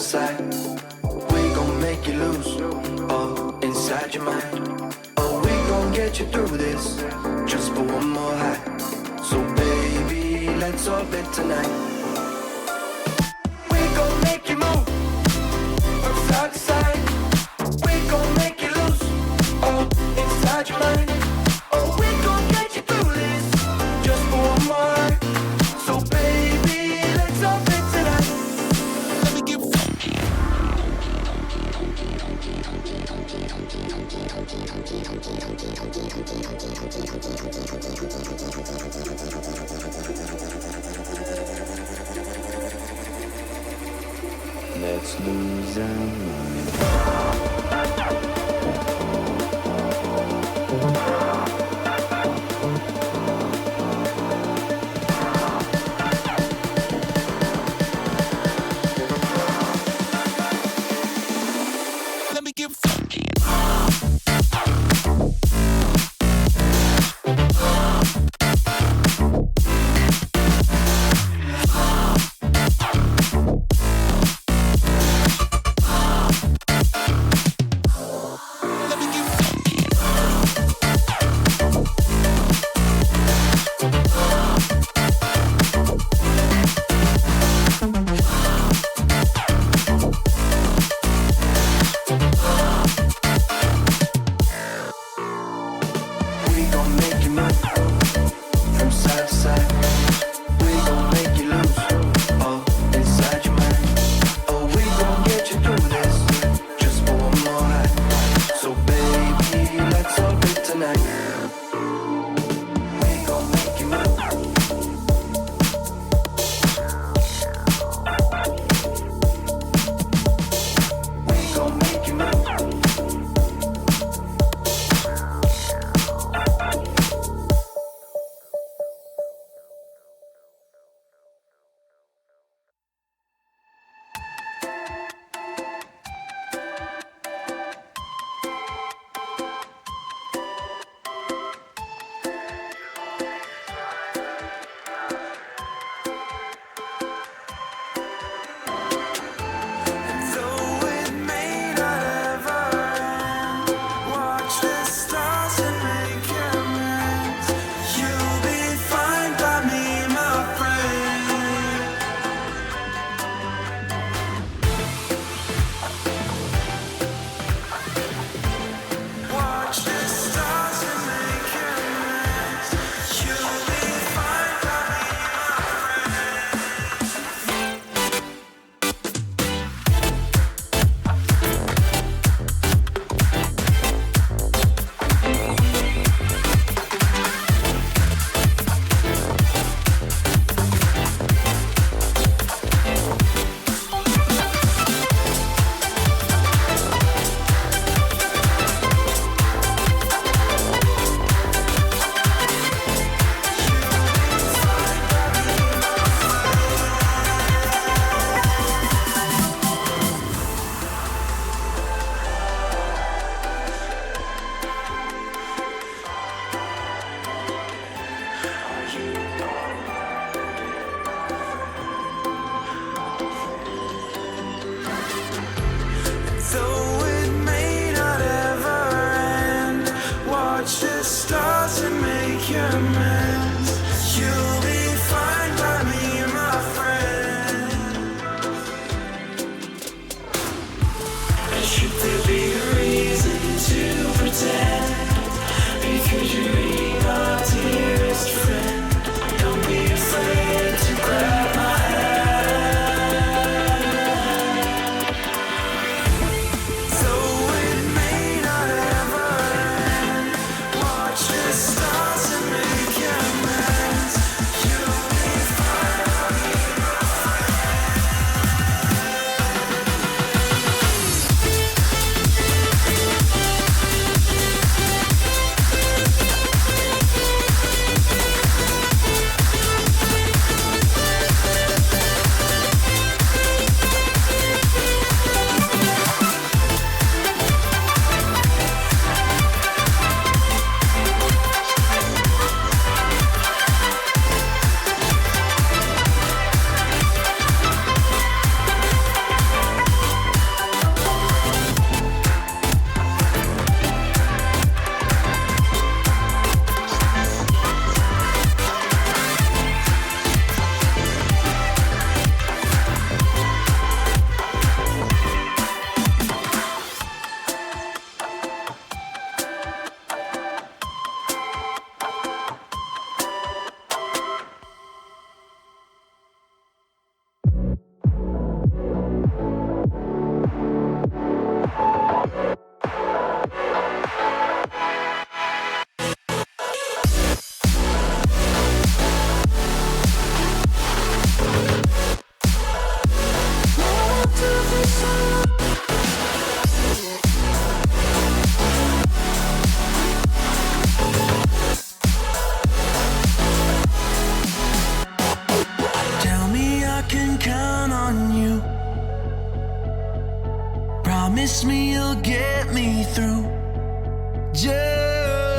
side. We gon' make you lose all inside your mind. Oh, we gon' get you through this just for one more high. So baby, let's orbit tonight. We gon' make you move from side to side. We gon' make you lose all inside your mind. Oh, we gon' get you through this just for one more high. So baby, let's orbit tonight. Let me get funky. Let's lose our mind. Let me get funky.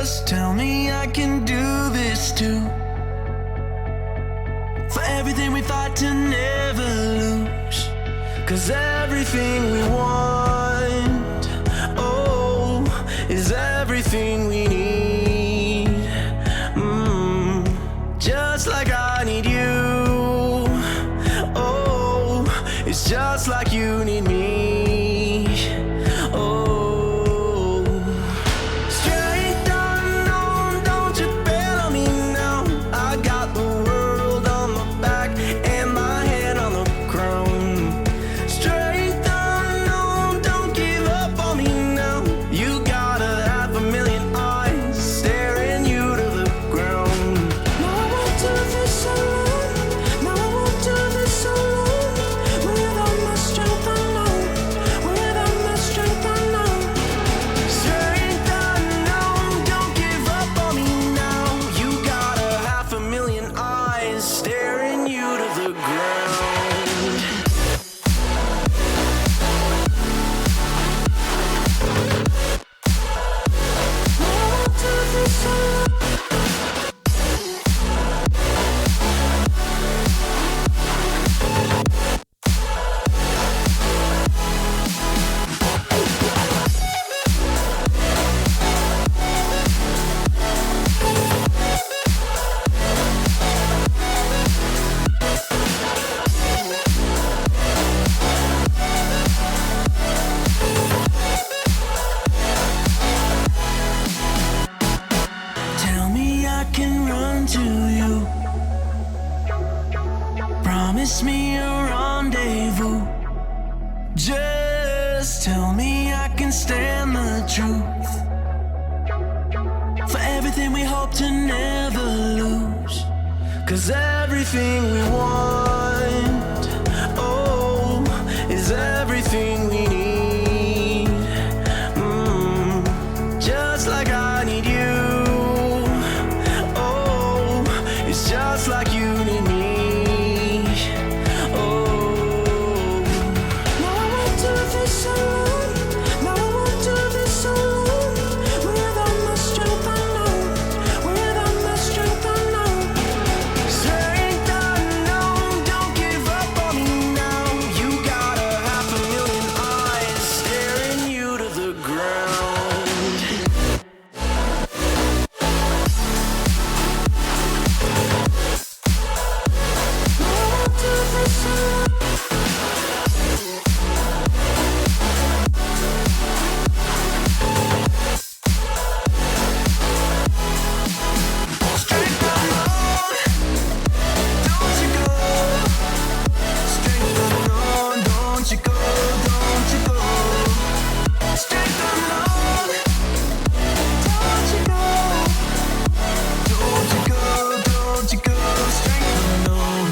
Just tell me I can do this too. For everything we fight to never lose. 'Cause everything we want, oh, is everything we need. Just like I need you. Oh, it's just like you need me. Oh, strength unknown, don't you bail on me now. I got the world on my back and my head on the ground. Strength unknown, don't give up on me now. You got a 500,000 eyes staring you to the ground. No, I won't do this alone. No, I won't do this alone. Without my strength unknown. Without my strength unknown. Strength unknown, don't give up on me now. You got a 500,000 eyes staring you to the ground. No, I won't do this alone. Tell me I can run to you. Promise me a rendezvous. Just tell me I can stand the truth. For everything we hope to never lose. 'Cause everything we want, oh, is everything we need. Just like I need you. Oh, it's just like you need me. Oh, no, I won't do this alone. No, I won't do this alone. Without my strength unknown. Without my strength unknown. Strength unknown, don't give up on me now. You got a 500,000 eyes staring you to the ground. No, I won't do this alone. Strength unknown, don't you go. Strength unknown, don't you go, don't you go. Strength unknown, don't you go. Don't you go, don't you go. Strength unknown.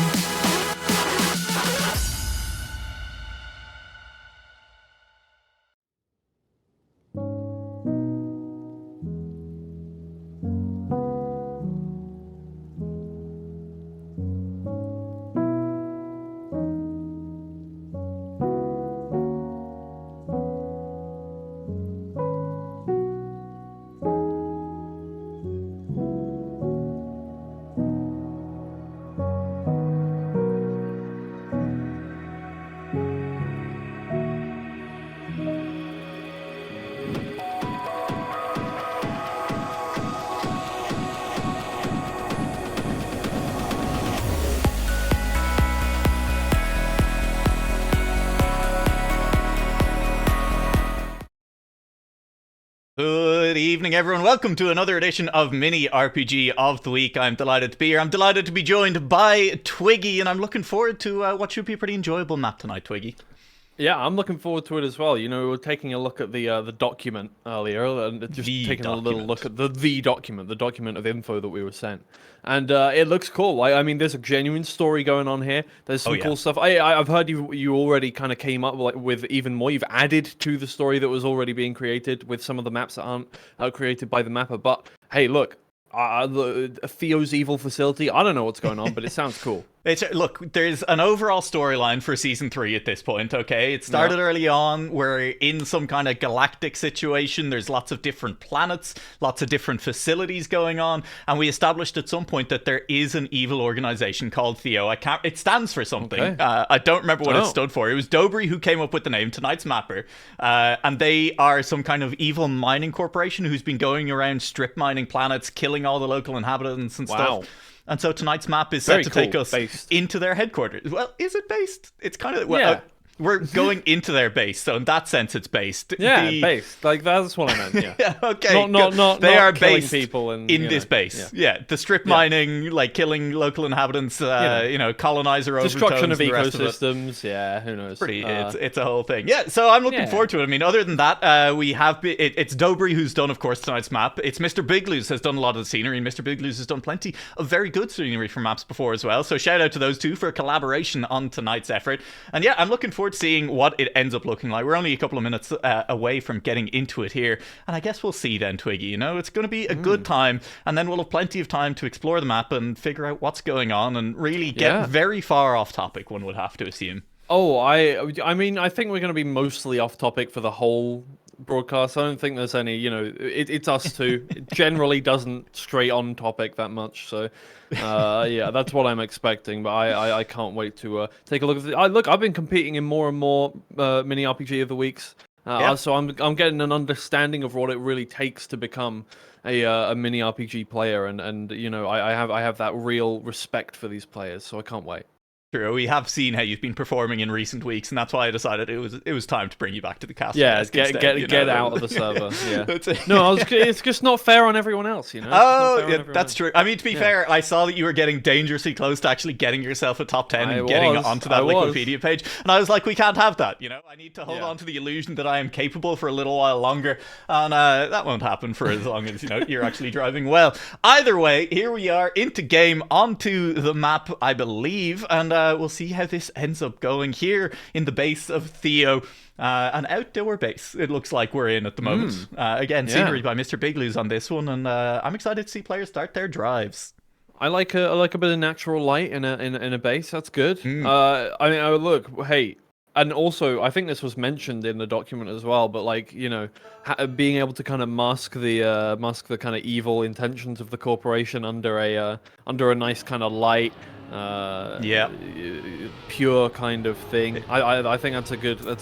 Good evening, everyone. Welcome to another edition of Mini RPG of the Week. I'm delighted to be here. I'm delighted to be joined by Twiggy, and I'm looking forward to what should be a pretty enjoyable map tonight, Twiggy. Yeah, I'm looking forward to it as well. You know, we were taking a look at the document earlier, and just taking a little look at the document of info that we were sent, and it looks cool. I mean, there's a genuine story going on here. There's some cool stuff. I've heard you already kind of came up with even more. You've added to the story that was already being created with some of the maps that aren't created by the mapper. But hey, look, Theo's evil facility. I don't know what's going on, but it sounds cool. Look, there's an overall storyline for season 3 at this point, okay? It started early on. We're in some kind of galactic situation. There's lots of different planets, lots of different facilities going on, and we established at some point that there is an evil organization called Theo. It stands for something. Okay. I don't remember what it stood for. It was Dobry who came up with the name, tonight's mapper, and they are some kind of evil mining corporation who's been going around strip mining planets, killing all the local inhabitants and stuff. And so tonight's map is set to take us into their headquarters. Well, is it based? It's kind of... Well, we're going into their base, so in that sense, it's based. Based. Like, that's what I meant, yeah. Okay. Not they are killing based people in this base. Yeah. The strip mining, like killing local inhabitants, colonizer overtones. Destruction of ecosystems, who knows. It's a whole thing. Yeah, so I'm looking forward to it. I mean, other than that, we have... It's Dobry who's done, of course, tonight's map. It's Mr. Bigloos has done a lot of the scenery, and Mr. Bigloos has done plenty of very good scenery for maps before as well. So shout out to those two for a collaboration on tonight's effort. And yeah, I'm looking forward to seeing what it ends up looking like. We're only a couple of minutes away from getting into it here, and I guess we'll see then, Twiggy. You know, it's going to be a good time, and then we'll have plenty of time to explore the map and figure out what's going on and really get very far off topic, one would have to assume. I mean, I think we're going to be mostly off topic for the whole broadcast. I don't think there's any, it's us two. It generally doesn't stray on topic that much, so that's what I'm expecting. But I can't wait to take a look at it. I've been competing in more and more mini RPG of the weeks, so I'm getting an understanding of what it really takes to become a mini RPG player, and I have that real respect for these players, so I can't wait. True, we have seen how you've been performing in recent weeks, and that's why I decided it was time to bring you back to the cast. Yeah, get out of the server. Yeah. No, it's just not fair on everyone else, That's true. I mean, to be fair, I saw that you were getting dangerously close to actually getting yourself a top 10 and getting onto that Wikipedia page, and I was like, we can't have that. I need to hold on to the illusion that I am capable for a little while longer, and that won't happen for as long as you're actually driving well. Either way, here we are into game, onto the map, I believe, and we'll see how this ends up going here in the base of Theo. An outdoor base, it looks like we're in at the moment. Again, scenery by Mr. Bigloos on this one, and I'm excited to see players start their drives. I like a bit of natural light in a base. That's good. I mean, look, hey, and also I think this was mentioned in the document as well. But like, being able to kind of mask the kind of evil intentions of the corporation under a nice kind of light. Pure kind of thing. I think that's a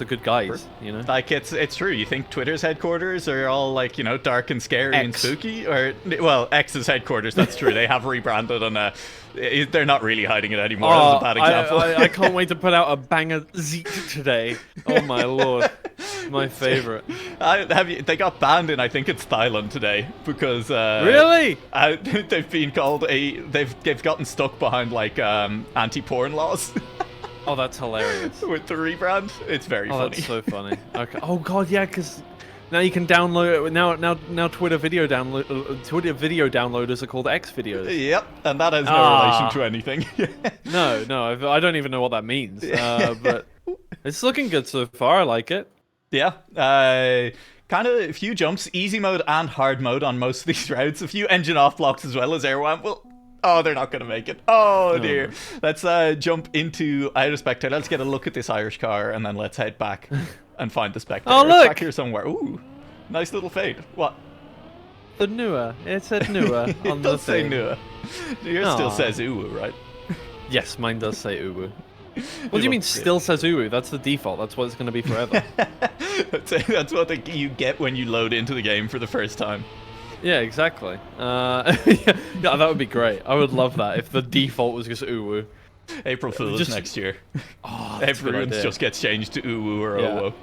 good guise, Like it's true. You think Twitter's headquarters are all like dark and scary and spooky, or well, X's headquarters. That's true. They have rebranded, and they're not really hiding it anymore. That's a bad example. I can't wait to put out a banger Zeek today. Oh my lord, my favorite. They got banned in, I think it's Thailand today, because really they've been called they've gotten stuck behind like anti-porn laws. Oh, that's hilarious. With the rebrand, it's very funny. That's so funny. Okay. Oh god, yeah, because now you can download now Twitter video downloaders are called X videos. Yep, and that has no relation to anything. No, I don't even know what that means. But it's looking good so far. I like it. Yeah. Kind of a few jumps, easy mode and hard mode on most of these routes. A few engine off blocks as well as air wamp. Oh, they're not going to make it. Oh, dear. Let's jump into Outer Spectre. Let's get a look at this Irish car, and then let's head back and find the Spectre. Oh, look! It's back here somewhere. Ooh, nice little fade. What? The Nua. It said Nua on the thing. It does say Nua. Yours still says Uwu, right? Yes, mine does say Uwu. What do you mean still says Uwu? That's the default. That's what it's going to be forever. That's what you get when you load into the game for the first time. Yeah, exactly. Yeah, that would be great. I would love that if the default was just Uwu. April Fool's next year. Oh, everyone's just gets changed to Uwu or Owo.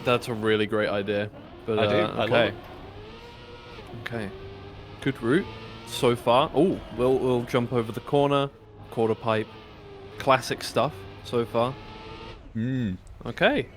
That's a really great idea. But I do. Okay. I love it. Okay. Good route so far. Oh, we'll jump over the corner, quarter pipe, classic stuff so far. Okay.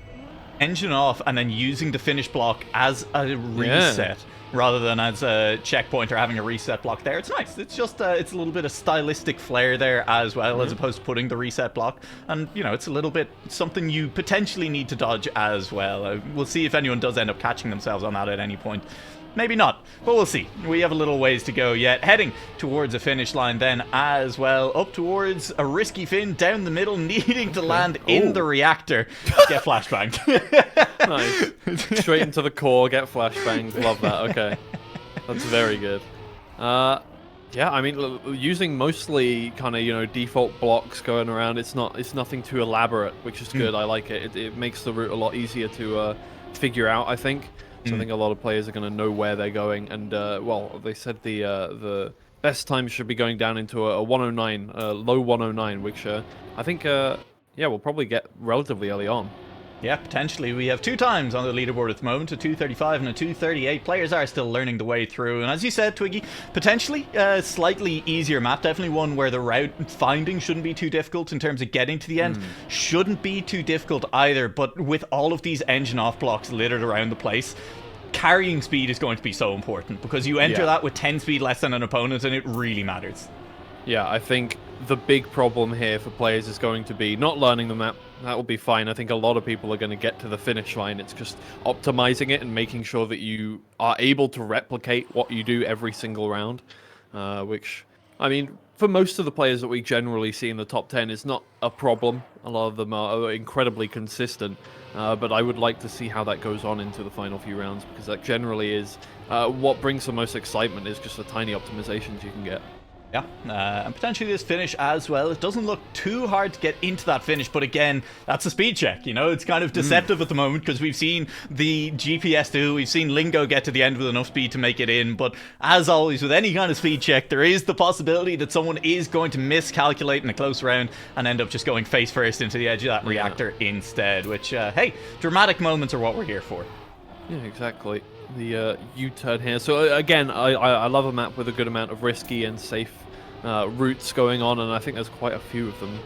Engine off and then using the finish block as a reset. Rather than as a checkpoint or having a reset block there. It's nice. It's just it's a little bit of stylistic flair there as well, as opposed to putting the reset block. And, it's a little bit something you potentially need to dodge as well. We'll see if anyone does end up catching themselves on that at any point. maybe not, but we'll see. We have a little ways to go yet. Heading towards a finish line then as well, up towards a risky fin down the middle, needing to land in the reactor. Get flashbanged. Nice. Straight into the core, get flashbanged. Love that. Okay. That's very good. Yeah, I mean, using mostly kind of, default blocks going around, it's nothing too elaborate, which is good. I like it. It makes the route a lot easier to figure out, I think. So I think a lot of players are going to know where they're going. And, well, they said the best time should be going down into a 109, low 109, which I think, yeah, we'll probably get relatively early on. Yeah, potentially. We have 2 times on the leaderboard at the moment, a 2:35 and a 2:38. Players are still learning the way through. And as you said, Twiggy, potentially a slightly easier map. Definitely one where the route finding shouldn't be too difficult in terms of getting to the end. Shouldn't be too difficult either. But with all of these engine off blocks littered around the place, carrying speed is going to be so important. Because you enter that with 10 speed less than an opponent and it really matters. Yeah, I think the big problem here for players is going to be not learning the map. That will be fine. I think a lot of people are going to get to the finish line. It's just optimizing it and making sure that you are able to replicate what you do every single round, which, I mean, for most of the players that we generally see in the top 10 is not a problem. A lot of them are incredibly consistent, but I would like to see how that goes on into the final few rounds, because that generally is what brings the most excitement, is just the tiny optimizations you can get. Yeah, and potentially this finish as well. It doesn't look too hard to get into that finish, but again, that's a speed check, It's kind of deceptive at the moment, because we've seen the GPS do, we've seen Lingo get to the end with enough speed to make it in, but as always, with any kind of speed check, there is the possibility that someone is going to miscalculate in a close round and end up just going face first into the edge of that reactor instead, which, hey, dramatic moments are what we're here for. Yeah, exactly. The U-turn here. So again, I love a map with a good amount of risky and safe routes going on, and I think there's quite a few of them.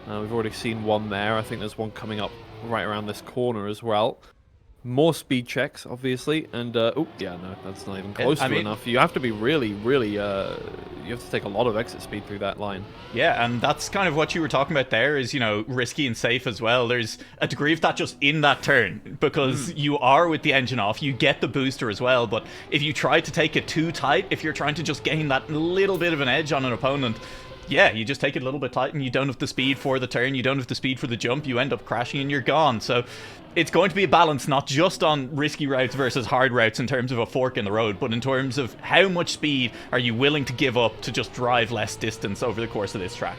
We've already seen one there. I think there's one coming up right around this corner as well. More speed checks, obviously, and oh yeah, no, that's not even close to enough. You have to be really, you have to take a lot of exit speed through that line. Yeah, and that's kind of what you were talking about there, is, risky and safe as well. There's a degree of that just in that turn, because you are with the engine off, you get the booster as well, but if you try to take it too tight, if you're trying to just gain that little bit of an edge on an opponent, yeah, you just take it a little bit tight and you don't have the speed for the turn, you don't have the speed for the jump, you end up crashing and you're gone. So it's going to be a balance, not just on risky routes versus hard routes in terms of a fork in the road, but in terms of how much speed are you willing to give up to just drive less distance over the course of this track.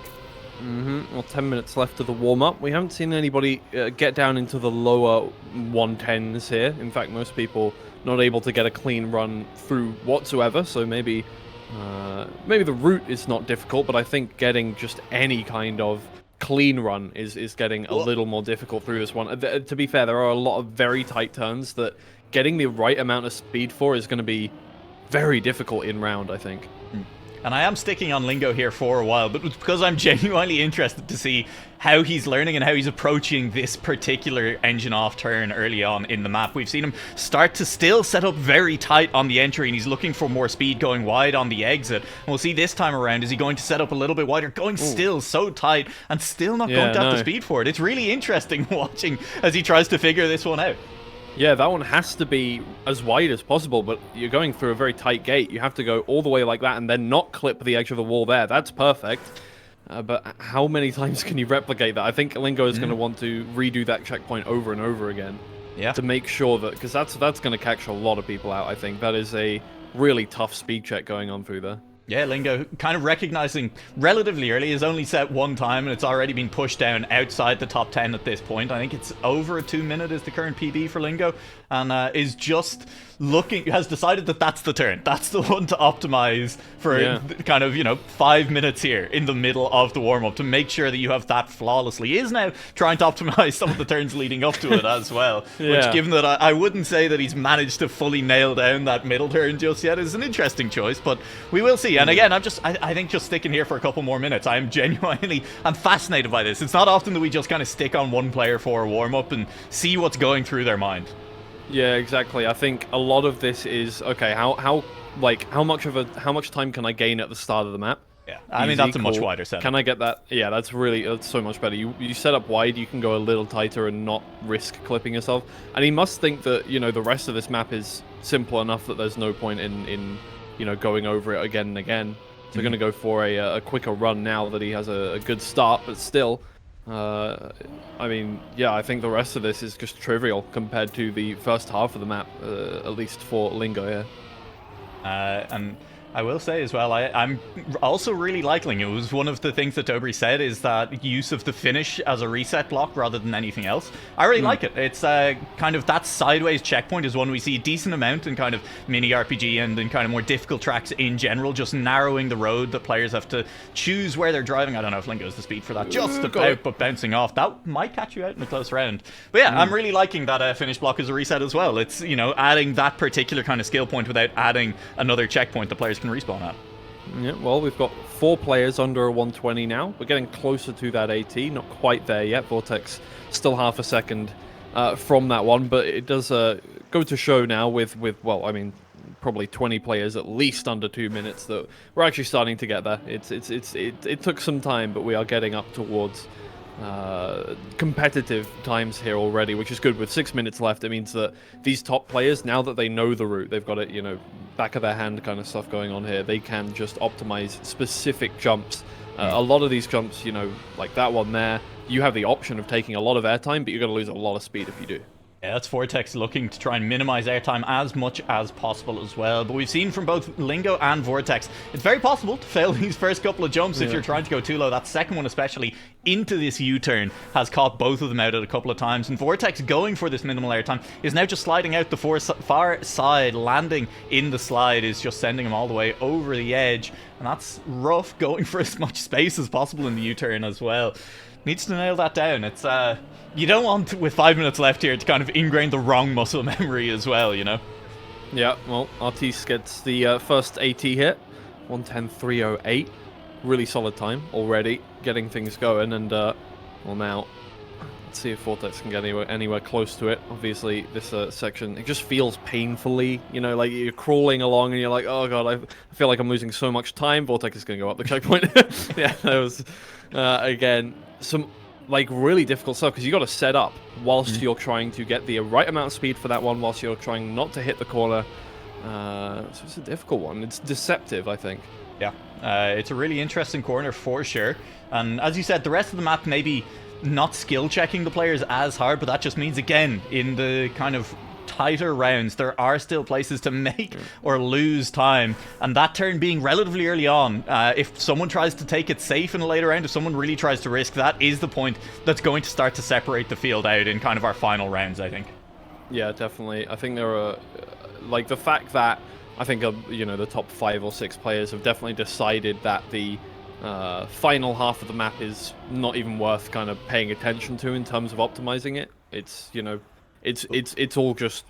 Well, 10 minutes left of the warm-up. We haven't seen anybody get down into the lower 110s here. In fact, most people not able to get a clean run through whatsoever, so maybe the route is not difficult, but I think getting just any kind of clean run is getting a little more difficult through this one. To be fair, there are a lot of very tight turns that getting the right amount of speed for is going to be very difficult in round, I think. And I am sticking on Lingo here for a while, but it's because I'm genuinely interested to see how he's learning and how he's approaching this particular engine off turn early on in the map. We've seen him start to still set up very tight on the entry, and he's looking for more speed going wide on the exit. And we'll see this time around, is he going to set up a little bit wider, going still so tight and still not going to have the speed for it. It's really interesting watching as he tries to figure this one out. Yeah, that one has to be as wide as possible, but you're going through a very tight gate. You have to go all the way like that and then not clip the edge of the wall there. That's perfect. But how many times can you replicate that? I think Lingo is going to want to redo that checkpoint over and over again. Yeah. To make sure that, because that's going to catch a lot of people out, I think. That is a really tough speed check going on through there. Yeah, Lingo kind of recognizing relatively early, has only set one time and it's already been pushed down outside the top 10 at this point. I think it's over a 2 minute is the current PB for Lingo, and is just looking, has decided that that's the turn. That's the one to optimize for kind of, 5 minutes here in the middle of the warm-up to make sure that you have that flawlessly. He is now trying to optimize some of the turns leading up to it as well, which, given that I wouldn't say that he's managed to fully nail down that middle turn just yet, is an interesting choice, but we will see. And again, I think just sticking here for a couple more minutes, I'm fascinated by this. It's not often that we just kind of stick on one player for a warm-up and see what's going through their mind. Yeah, exactly. I think a lot of this is, okay, how much time can I gain at the start of the map? Yeah. Yeah, I mean, Easy, that's a much cool. wider setup. Can I get that? Yeah, that's so much better. You set up wide, you can go a little tighter and not risk clipping yourself. And he must think that, you know, the rest of this map is simple enough that there's no point in you know, going over it again and again. So going to go for a quicker run now that he has a good start, but still, I mean, yeah, I think the rest of this is just trivial compared to the first half of the map, at least for Lingo, yeah. And I will say as well, I'm also really liking it. It was one of the things that Dobry said, is that use of the finish as a reset block rather than anything else. I really like it. It's kind of that sideways checkpoint is one we see a decent amount in kind of mini RPG and in kind of more difficult tracks in general, just narrowing the road that players have to choose where they're driving. I don't know if Lingo's the speed for that, just about, but bouncing off. That might catch you out in a close round. But yeah, I'm really liking that finish block as a reset as well. It's, you know, adding that particular kind of skill point without adding another checkpoint that players can respawn at. Yeah, well, we've got 4 players under a 120 now. We're getting closer to that AT, not quite there yet. Vortex still half a second from that one, but it does go to show now with well, I mean, probably 20 players at least under 2 minutes that we're actually starting to get there. It took some time, but we are getting up towards competitive times here already, which is good. With 6 minutes left, it means that these top players, now that they know the route, they've got it, you know, back of their hand kind of stuff going on here, they can just optimize specific jumps. A lot of these jumps, you know, like that one there, you have the option of taking a lot of airtime, but you're going to lose a lot of speed if you do. Yeah, that's Vortex looking to try and minimize airtime as much as possible as well. But we've seen from both Lingo and Vortex, it's very possible to fail these first couple of jumps if you're trying to go too low. That second one, especially into this U-turn, has caught both of them out at a couple of times. And Vortex, going for this minimal airtime, is now just sliding out the far side, landing in the slide, is just sending him all the way over the edge. And that's rough, going for as much space as possible in the U-turn as well. Needs to nail that down. It's you don't want, with 5 minutes left here, to kind of ingrain the wrong muscle memory as well, you know? Yeah, well, Artis gets the first AT hit, 1:10.308. Really solid time already, getting things going, and well, now let's see if Vortex can get anywhere close to it. Obviously, this section, it just feels painfully, you know, like you're crawling along and you're like, oh god, I feel like I'm losing so much time. Vortex is going to go up the checkpoint. Yeah, that was again some like really difficult stuff, because you got to set up whilst you're trying to get the right amount of speed for that one, whilst you're trying not to hit the corner. So it's a difficult one. It's deceptive, I think. Yeah, it's a really interesting corner for sure. And as you said, the rest of the map maybe not skill checking the players as hard, but that just means, again, in the kind of tighter rounds, there are still places to make or lose time, and that turn being relatively early on, if someone tries to take it safe in a later round, if someone really tries to risk, that is the point that's going to start to separate the field out in kind of our final rounds, I think. Yeah, definitely. I think there are like the fact that I think you know, the top 5 or 6 players have definitely decided that the final half of the map is not even worth kind of paying attention to in terms of optimizing it. It's, you know, it's all just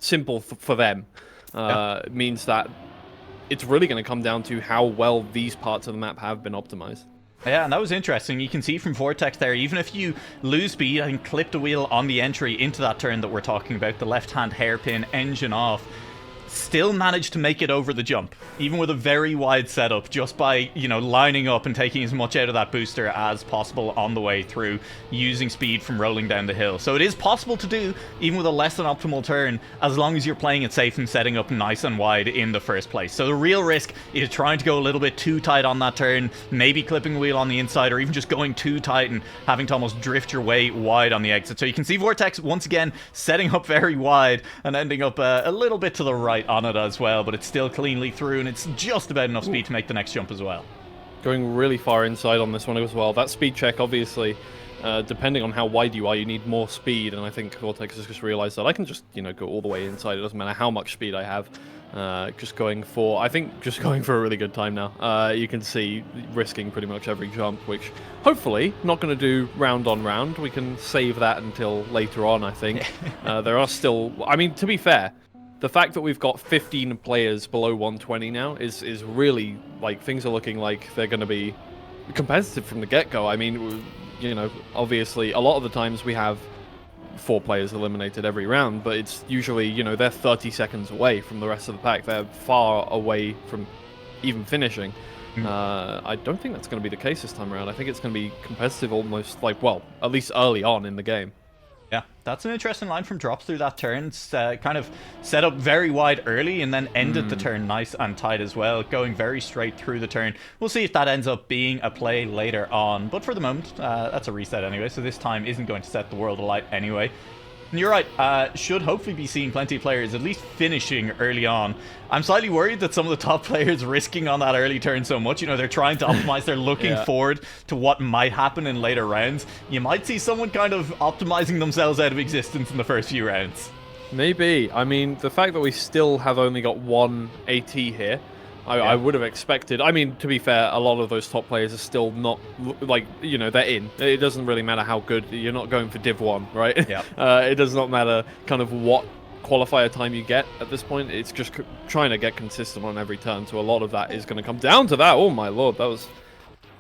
simple for them. It means that it's really going to come down to how well these parts of the map have been optimized. Yeah, and that was interesting. You can see from Vortex there, even if you lose speed and clip the wheel on the entry into that turn that we're talking about, the left-hand hairpin engine off, still managed to make it over the jump, even with a very wide setup, just by, you know, lining up and taking as much out of that booster as possible on the way through, using speed from rolling down the hill. So it is possible to do, even with a less than optimal turn, as long as you're playing it safe and setting up nice and wide in the first place. So the real risk is trying to go a little bit too tight on that turn, maybe clipping the wheel on the inside, or even just going too tight and having to almost drift your way wide on the exit. So you can see Vortex, once again, setting up very wide and ending up a little bit to the right on it as well, but it's still cleanly through, and it's just about enough speed to make the next jump as well. Going really far inside on this one as well. That speed check, obviously, depending on how wide you are, you need more speed, and I think Vortex has just realized that I can just, you know, go all the way inside. It doesn't matter how much speed I have. Just going for a really good time now. You can see risking pretty much every jump, which hopefully not going to do round on round. We can save that until later on, I think. There are still, I mean, to be fair, the fact that we've got 15 players below 120 now is really, like, things are looking like they're going to be competitive from the get-go. I mean, you know, obviously a lot of the times we have 4 players eliminated every round, but it's usually, you know, they're 30 seconds away from the rest of the pack. They're far away from even finishing. I don't think that's going to be the case this time around. I think it's going to be competitive almost like, well, at least early on in the game. Yeah, that's an interesting line from drops through that turn. It's kind of set up very wide early and then ended the turn nice and tight as well, going very straight through the turn. We'll see if that ends up being a play later on, but for the moment, that's a reset anyway, so this time isn't going to set the world alight anyway. And you're right, should hopefully be seeing plenty of players at least finishing early on. I'm slightly worried that some of the top players risking on that early turn so much. You know, they're trying to optimize, they're looking forward to what might happen in later rounds. You might see someone kind of optimizing themselves out of existence in the first few rounds. Maybe. I mean, the fact that we still have only got one AT here, I would have expected. I mean, to be fair, a lot of those top players are still not, like, you know, they're in. It doesn't really matter how good. You're not going for Div 1, right? Yeah. It does not matter kind of what qualifier time you get at this point. It's just trying to get consistent on every turn. So a lot of that is going to come down to that. Oh, my lord. That was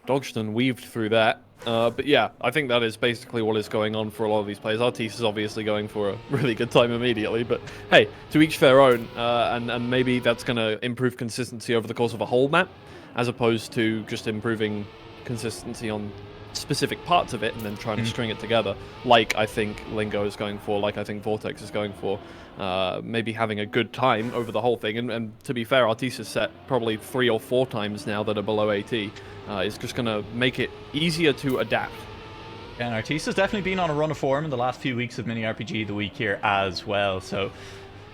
dodged and weaved through that. But yeah, I think that is basically what is going on for a lot of these players. Artis is obviously going for a really good time immediately, but hey, to each their own, and maybe that's going to improve consistency over the course of a whole map, as opposed to just improving consistency on specific parts of it and then trying to string it together, like I think Lingo is going for, like I think Vortex is going for, maybe having a good time over the whole thing. And to be fair, Artis has set probably 3 or 4 times now that are below AT. It's just going to make it easier to adapt. And Artis has definitely been on a run of form in the last few weeks of Mini RPG of the Week here as well, so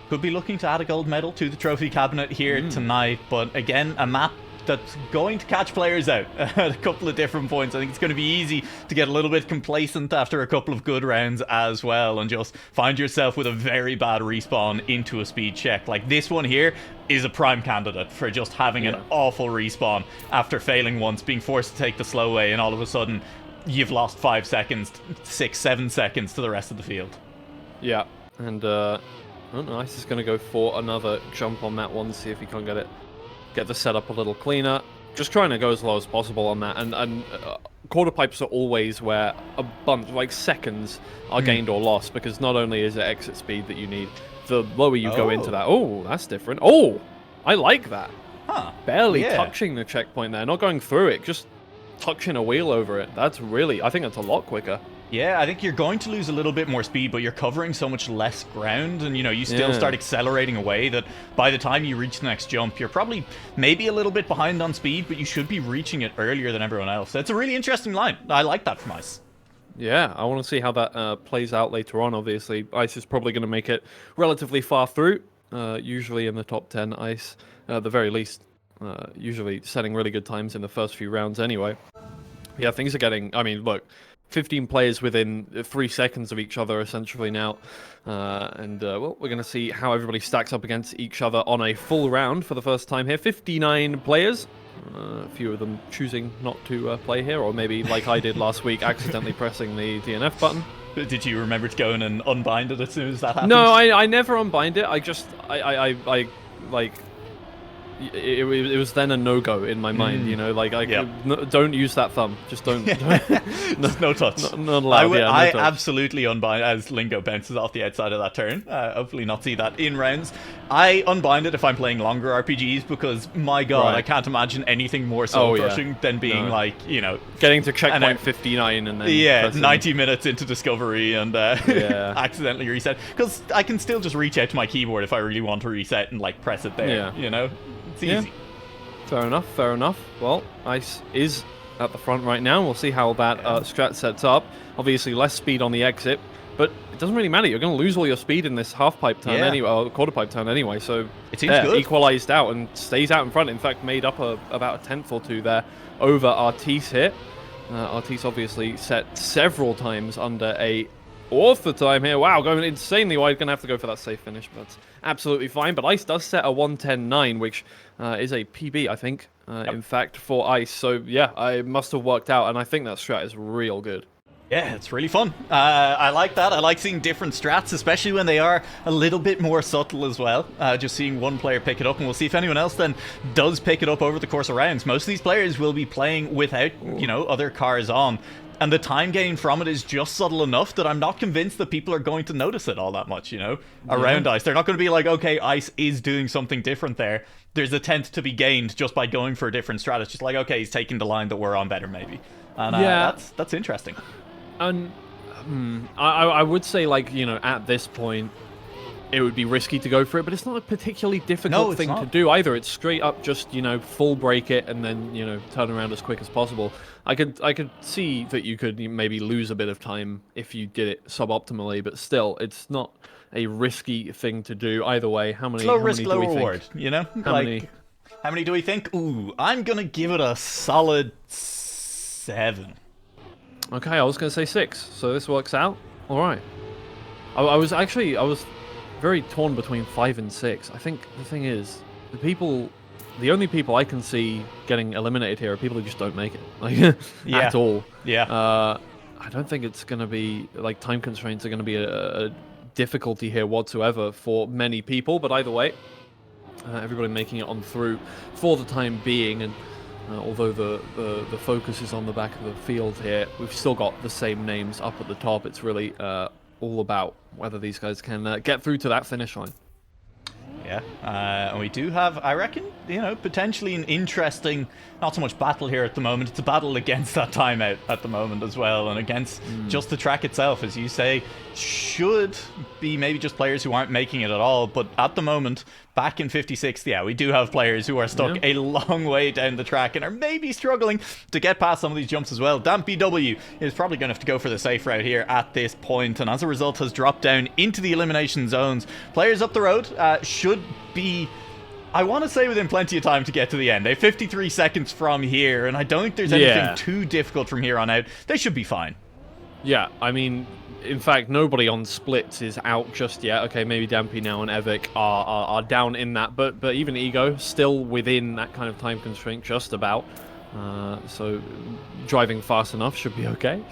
could be looking to add a gold medal to the trophy cabinet here tonight. But again, a map that's going to catch players out at a couple of different points. I think it's going to be easy to get a little bit complacent after a couple of good rounds as well and just find yourself with a very bad respawn into a speed check. Like this one here is a prime candidate for just having an awful respawn after failing once, being forced to take the slow way, and all of a sudden you've lost 5 seconds, 6, 7 seconds to the rest of the field. Yeah, and Ice is going to go for another jump on that one, see if he can get the setup a little cleaner. Just trying to go as low as possible on that, and quarter pipes are always where a bunch, like seconds, are gained or lost, because not only is it exit speed that you need, the lower you go into that. Oh, that's different. Oh, I like that. Barely touching the checkpoint there, not going through it, just touching a wheel over it. That's really, I think that's a lot quicker. Yeah, I think you're going to lose a little bit more speed, but you're covering so much less ground, and you know, you still start accelerating away that by the time you reach the next jump, you're probably maybe a little bit behind on speed, but you should be reaching it earlier than everyone else. That's a really interesting line. I like that from Ice. Yeah, I want to see how that plays out later on. Obviously, Ice is probably going to make it relatively far through, usually in the top 10, Ice, at the very least, usually setting really good times in the first few rounds anyway. Yeah, things are getting, I mean, look, 15 players within 3 seconds of each other, essentially, now. Well, we're going to see how everybody stacks up against each other on a full round for the first time here. 59 players. A few of them choosing not to play here, or maybe, like I did last week, accidentally pressing the DNF button. Did you remember to go in and unbind it as soon as that happened? No, I never unbind it. I just, like... It was then a no-go in my mind, you know, like don't use that thumb, just don't. No touch. Not allowed. I absolutely unbind as Lingo bounces off the outside of that turn. Hopefully not see that in rounds. I unbind it if I'm playing longer RPGs, because my god, I can't imagine anything more soul crushing than being like, you know, getting to checkpoint 59 and then 90 minutes into discovery and accidentally reset, because I can still just reach out to my keyboard if I really want to reset and like press it there. You know. It's easy. Fair enough. Well, Ice is at the front right now. We'll see how that strat sets up. Obviously, less speed on the exit, but it doesn't really matter. You're going to lose all your speed in this half-pipe turn anyway, or quarter pipe turn anyway, so it seems good. Equalized out and stays out in front. In fact, made up about a tenth or two there over Artis here. Artis obviously set several times under a fourth time here. Wow, going insanely wide. Going to have to go for that safe finish, but that's absolutely fine. But Ice does set a 1:10.9, which is a PB, I think, in fact, for Ice. So, yeah, I must have worked out, and I think that strat is real good. Yeah, it's really fun. I like that. I like seeing different strats, especially when they are a little bit more subtle as well. Just seeing one player pick it up, and we'll see if anyone else then does pick it up over the course of rounds. Most of these players will be playing without, you know, other cars on. and the time gain from it is just subtle enough that I'm not convinced that people are going to notice it all that much, you know, around ice. They're not going to be like, okay, ice is doing something different there. There's a tenth to be gained just by going for a different strat. It's just like, okay, he's taking the line that we're on better, maybe. And that's interesting. And I would say, like, you know, at this point, it would be risky to go for it, but it's not a particularly difficult thing to do either. It's straight up just, you know, full break it and then, you know, turn around as quick as possible. I could see that you could maybe lose a bit of time if you did it suboptimally, but still, it's not a risky thing to do either way. How many? Low risk, low reward. You know, how many do we think? Ooh, I'm gonna give it a solid 7. Okay, I was gonna say 6, so this works out. All right. I was very torn between 5 and 6. I think the thing is, the only people I can see getting eliminated here are people who just don't make it, like at all. Yeah. I don't think it's going to be, like, time constraints are going to be a difficulty here whatsoever for many people. But either way, everybody making it on through for the time being. And although the focus is on the back of the field here, we've still got the same names up at the top. It's really all about whether these guys can get through to that finish line. Yeah, and we do have, I reckon, you know, potentially an interesting, not so much battle here at the moment, it's a battle against that timeout at the moment as well, and against just the track itself, as you say, should be maybe just players who aren't making it at all, but at the moment, back in 56, yeah, we do have players who are stuck a long way down the track and are maybe struggling to get past some of these jumps as well. DampBW is probably going to have to go for the safe route here at this point, and as a result has dropped down into the elimination zones. Players up the road should be, I want to say, within plenty of time to get to the end. They have 53 seconds from here, and I don't think there's anything too difficult from here on out. They should be fine. Yeah, I mean, in fact, nobody on splits is out just yet. Okay, maybe Dampy now and Evic are down in that, but even Ego still within that kind of time constraint, just about. So driving fast enough should be okay.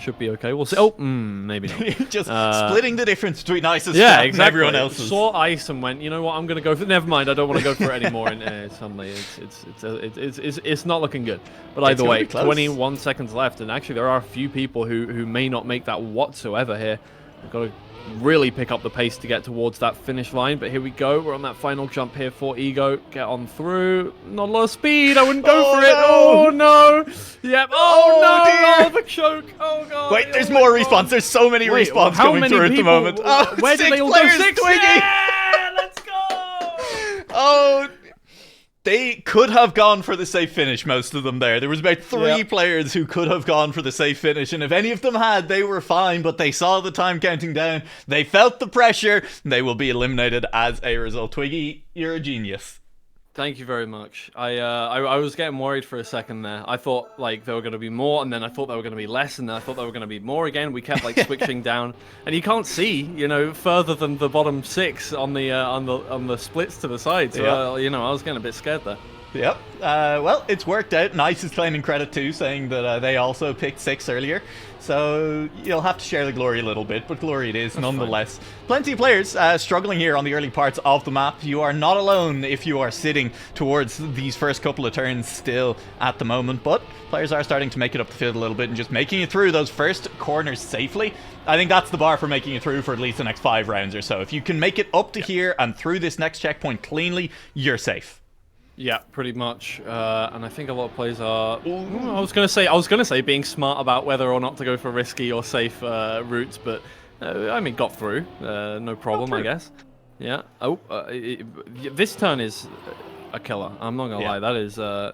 We'll see. Oh, maybe not. Just splitting the difference between Ice's and everyone else's. Saw Ice and went, you know what? I'm going to go for. Never mind. I don't want to go for it anymore. And suddenly, it's not looking good. But either way, 21 seconds left, and actually there are a few people who may not make that whatsoever here. We've got to really pick up the pace to get towards that finish line, but here we go. We're on that final jump here for Ego. Get on through. Not a lot of speed. I wouldn't go for it. Oh no. Yep. Oh no. Dear. Oh, the choke. Oh god. Wait, there's more respawns. There's so many respawns coming through at the moment. Oh, where did they all go? 6. Twiggy. Yeah, let's go. Oh, they could have gone for the safe finish, most of them there. There was about 3 players who could have gone for the safe finish, and if any of them had, they were fine, but they saw the time counting down. They felt the pressure. They will be eliminated as a result. Twiggy, you're a genius. Thank you very much. I was getting worried for a second there. I thought, like, there were going to be more, and then I thought there were going to be less, and then I thought there were going to be more again. We kept, like, switching down, and you can't see, you know, further than the bottom 6 on the splits to the side. So you know, I was getting a bit scared there. Yep. Well, it's worked out. Nice is claiming credit too, saying that they also picked 6 earlier. So you'll have to share the glory a little bit, but glory it is nonetheless. Plenty of players struggling here on the early parts of the map. You are not alone if you are sitting towards these first couple of turns still at the moment, but players are starting to make it up the field a little bit and just making it through those first corners safely. I think that's the bar for making it through for at least the next 5 rounds or so. If you can make it up to here and through this next checkpoint cleanly, you're safe. Yeah, pretty much, and I think a lot of players are. I was gonna say being smart about whether or not to go for risky or safe routes, but I mean, got through, no problem, I guess. Yeah. Oh, this turn is a killer. I'm not gonna lie, that is. And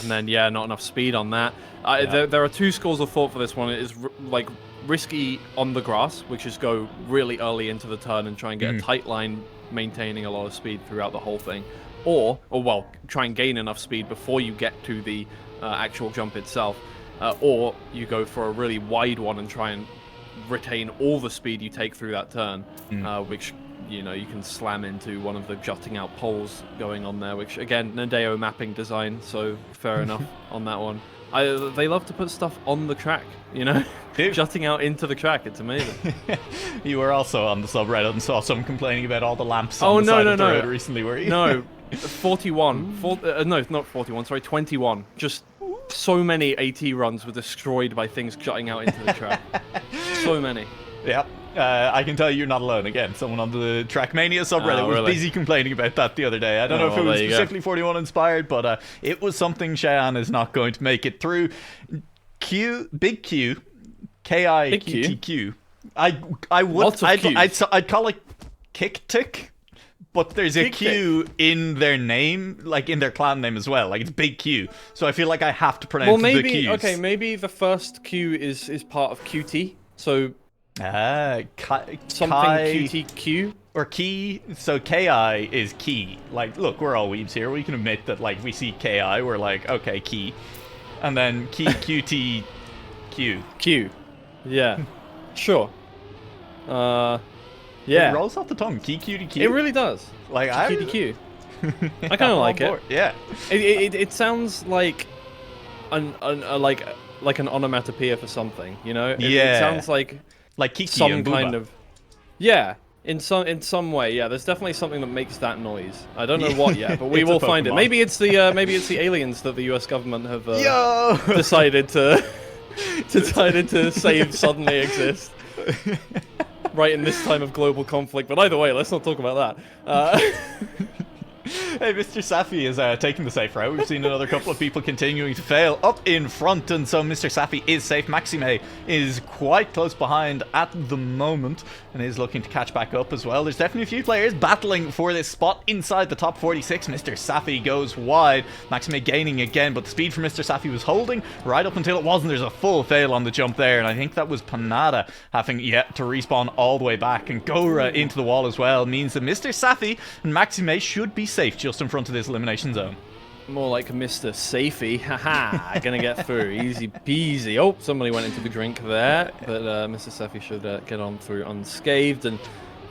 then not enough speed on that. There are 2 schools of thought for this one. It is like risky on the grass, which is go really early into the turn and try and get a tight line, maintaining a lot of speed throughout the whole thing. Or well, try and gain enough speed before you get to the actual jump itself. Or you go for a really wide one and try and retain all the speed you take through that turn, which, you know, you can slam into one of the jutting out poles going on there, which, again, Nadeo mapping design, so fair enough on that one. They love to put stuff on the track, you know, jutting out into the track. It's amazing. You were also on the subreddit and saw some complaining about all the lamps on the side of the road recently, were you? No, 41. No, not 41. Sorry, 21. Just so many AT runs were destroyed by things jutting out into the track. So many. Yep. I can tell you're not alone. Again, someone on the Trackmania subreddit was busy complaining about that the other day. I don't know if it was specifically 41 inspired, but it was something Cheyenne is not going to make it through. Big Q, KIQTQ. I'd call it kick tick, but there's a Q in their name, like in their clan name as well. Like it's Big Q, so I feel like I have to pronounce the Qs. Maybe the first Q is part of QT. So something QTQ or key. So KI is key. Like, look, we're all weebs here. We can admit that. Like, we see KI, we're like, okay, key, and then key QT Q. Yeah, sure. Yeah. It rolls off the tongue. Key QTQ. It really does. Like QTQ. I kind of like it. Yeah. It sounds like an onomatopoeia for something. You know. It sounds like Kiki some and Booba. kind of. Yeah. In some way, yeah. There's definitely something that makes that noise. I don't know what yet, but we will find it. Maybe it's the aliens that the U.S. government have decided to say suddenly exist. Right in this time of global conflict, but either way, let's not talk about that. Hey, Mr. Safi is taking the safe route. We've seen another couple of people continuing to fail up in front, and so Mr. Safi is safe. Maxime is quite close behind at the moment and is looking to catch back up as well. There's definitely a few players battling for this spot inside the top 46. Mr. Safi goes wide. Maxime gaining again, but the speed for Mr. Safi was holding right up until it wasn't. There's a full fail on the jump there, and I think that was Panada having yet to respawn all the way back, and Gora into the wall as well means that Mr. Safi and Maxime should be safe just in front of this elimination zone. More like Mr. Safey. Haha, gonna get through. Easy peasy. Oh, somebody went into the drink there, but Mr. Safey should get on through unscathed. And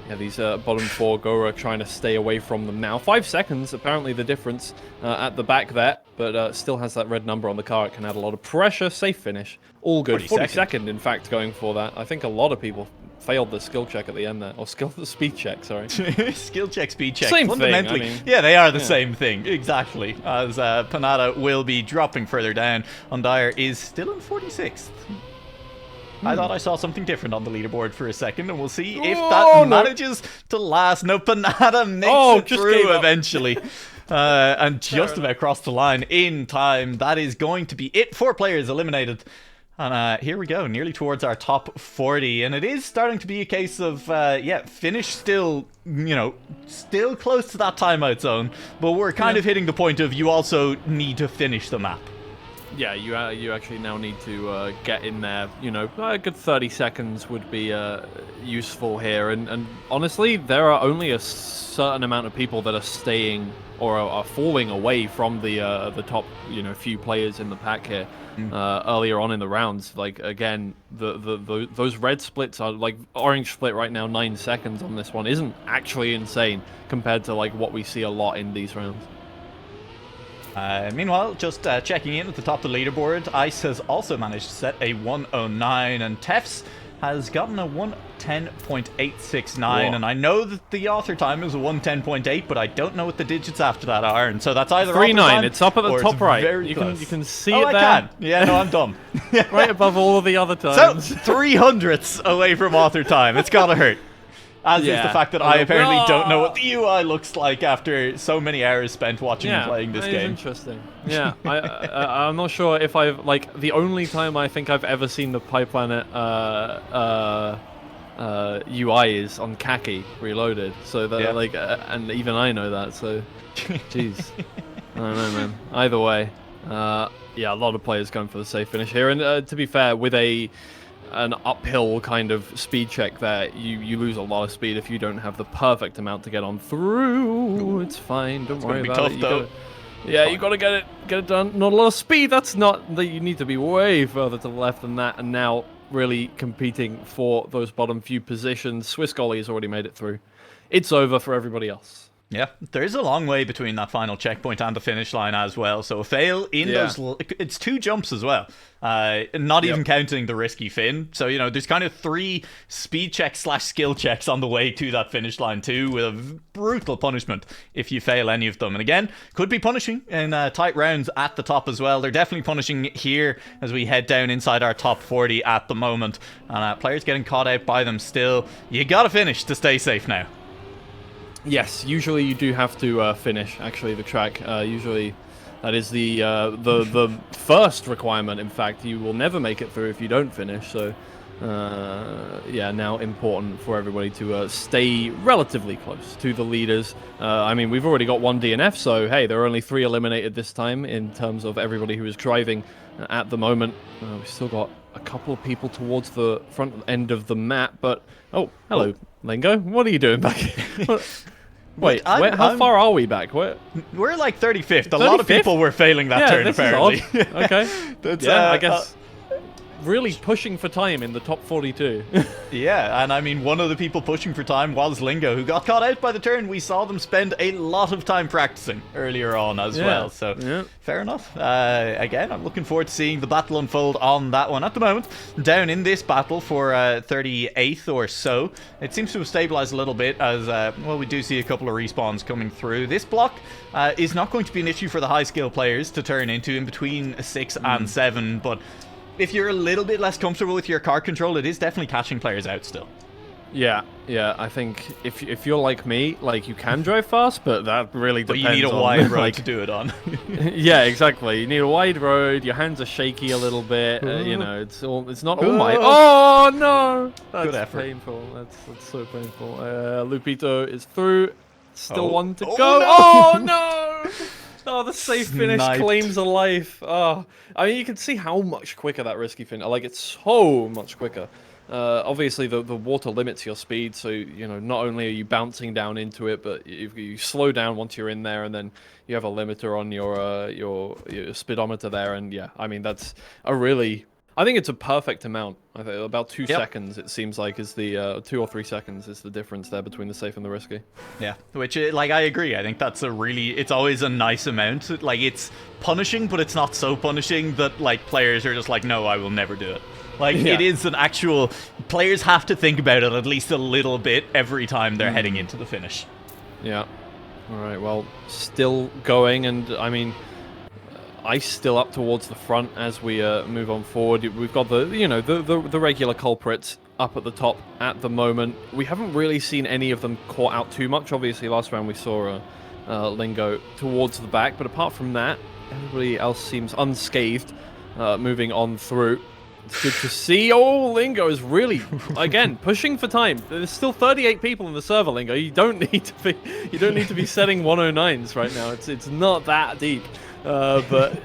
yeah, these bottom four Gora trying to stay away from them now. 5 seconds, apparently the difference at the back there, but still has that red number on the car. It can add a lot of pressure. Safe finish. All good. 42nd, in fact, going for that. I think a lot of people failed the skill check at the end there. Or the speed check, sorry. Skill check, speed check. Same fundamentally, thing, I mean, yeah, they are the same thing. Exactly. As Panada will be dropping further down. Undire is still in 46th. I thought I saw something different on the leaderboard for a second, and we'll see if that manages to last. No, Panada makes it through eventually. And just about crossed the line in time. That is going to be it. 4 players eliminated. And here we go, nearly towards our top 40, and it is starting to be a case of, finish still, still close to that timeout zone, but we're kind of hitting the point of you also need to finish the map. Yeah, you actually now need to get in there. A good 30 seconds would be useful here, and honestly, there are only a certain amount of people that are staying or are falling away from the top, few players in the pack here. Earlier on in the rounds, like again, those red splits are like orange split right now. 9 seconds on this one isn't actually insane compared to like what we see a lot in these rounds. Meanwhile, just checking in at the top of the leaderboard, Ice has also managed to set a 109, and Tefs has gotten a 110.869, and I know that the author time is a 110.8, but I don't know what the digits after that are, and so that's either 3.9. It's up at the top right. You can see it there. I can. Yeah, no, I'm dumb. Right above all of the other times. So 300ths away from author time. It's gotta hurt. As is the fact that I apparently don't know what the UI looks like after so many hours spent watching and playing this game. Interesting. Yeah, I'm not sure if I've the only time I think I've ever seen the PyPlanet UI is on Khaki Reloaded. So that and even I know that. So, jeez, I don't know, man. Either way, a lot of players going for the safe finish here, and to be fair, with an uphill kind of speed check there, you lose a lot of speed if you don't have the perfect amount to get on through. It's fine, don't worry about it. You gotta get it done. Not a lot of speed. That's not that you need to be way further to the left than that. And now really competing for those bottom few positions. Swiss Golly has already made it through. It's over for everybody else. Yeah, there's a long way between that final checkpoint and the finish line as well. So a fail in those, it's 2 jumps as well. Not even counting the risky fin. So, you know, there's kind of 3 speed checks / skill checks on the way to that finish line too, with a brutal punishment if you fail any of them. And again, could be punishing in tight rounds at the top as well. They're definitely punishing here as we head down inside our top 40 at the moment. And players getting caught out by them still. You gotta finish to stay safe now. Yes, usually you do have to finish, actually, the track. Usually that is the first requirement, in fact. You will never make it through if you don't finish, so yeah, now important for everybody to stay relatively close to the leaders. I mean, we've already got 1 DNF, so hey, there are only 3 eliminated this time in terms of everybody who is driving at the moment. We've still got a couple of people towards the front end of the map, but... Oh, hello, Lingo. What are you doing back here? Wait, how far are we back? We're like 35th. A lot of people were failing that turn, apparently. Is odd. Okay. I guess really pushing for time in the top 42. Yeah, and I mean, one of the people pushing for time was Lingo, who got caught out by the turn. We saw them spend a lot of time practicing earlier on as well, so fair enough. Again, I'm looking forward to seeing the battle unfold on that one. At the moment, down in this battle for 38th or so, it seems to have stabilized a little bit as, well, we do see a couple of respawns coming through. This block is not going to be an issue for the high skill players to turn into in between 6 and 7, but if you're a little bit less comfortable with your car control, it is definitely catching players out still. Yeah, I think if you're like me, like, you can drive fast, but that really depends. But you need a wide road to do it on. Yeah, exactly. You need a wide road. Your hands are shaky a little bit. You know, it's not all my. Oh no! That's good effort. Painful. That's so painful. Lupito is through. Still 1 to go. No. Oh no! Oh, the safe finish Sniped. claims a life. Oh, I mean, you can see how much quicker that risky finish. Like, it's so much quicker. Obviously, the water limits your speed, so, you know, not only are you bouncing down into it, but you slow down once you're in there, and then you have a limiter on your speedometer there, and yeah, I mean, that's a really... I think it's a perfect amount. I think about 2 seconds, it seems like, is the 2 or 3 seconds is the difference there between the safe and the risky. Yeah, which, like, I agree. I think that's it's always a nice amount. Like, it's punishing, but it's not so punishing that, like, players are just like, no, I will never do it. Like, it is an actual... Players have to think about it at least a little bit every time they're heading into the finish. Yeah. All right, well, still going, and, I mean... Ice still up towards the front as we move on forward. We've got the regular culprits up at the top at the moment. We haven't really seen any of them caught out too much. Obviously, last round we saw Lingo towards the back, but apart from that, everybody else seems unscathed, moving on through. It's good to see. Oh, Lingo is really, again, pushing for time. There's still 38 people in the server, Lingo. You don't need to be setting 109s right now. It's not that deep. But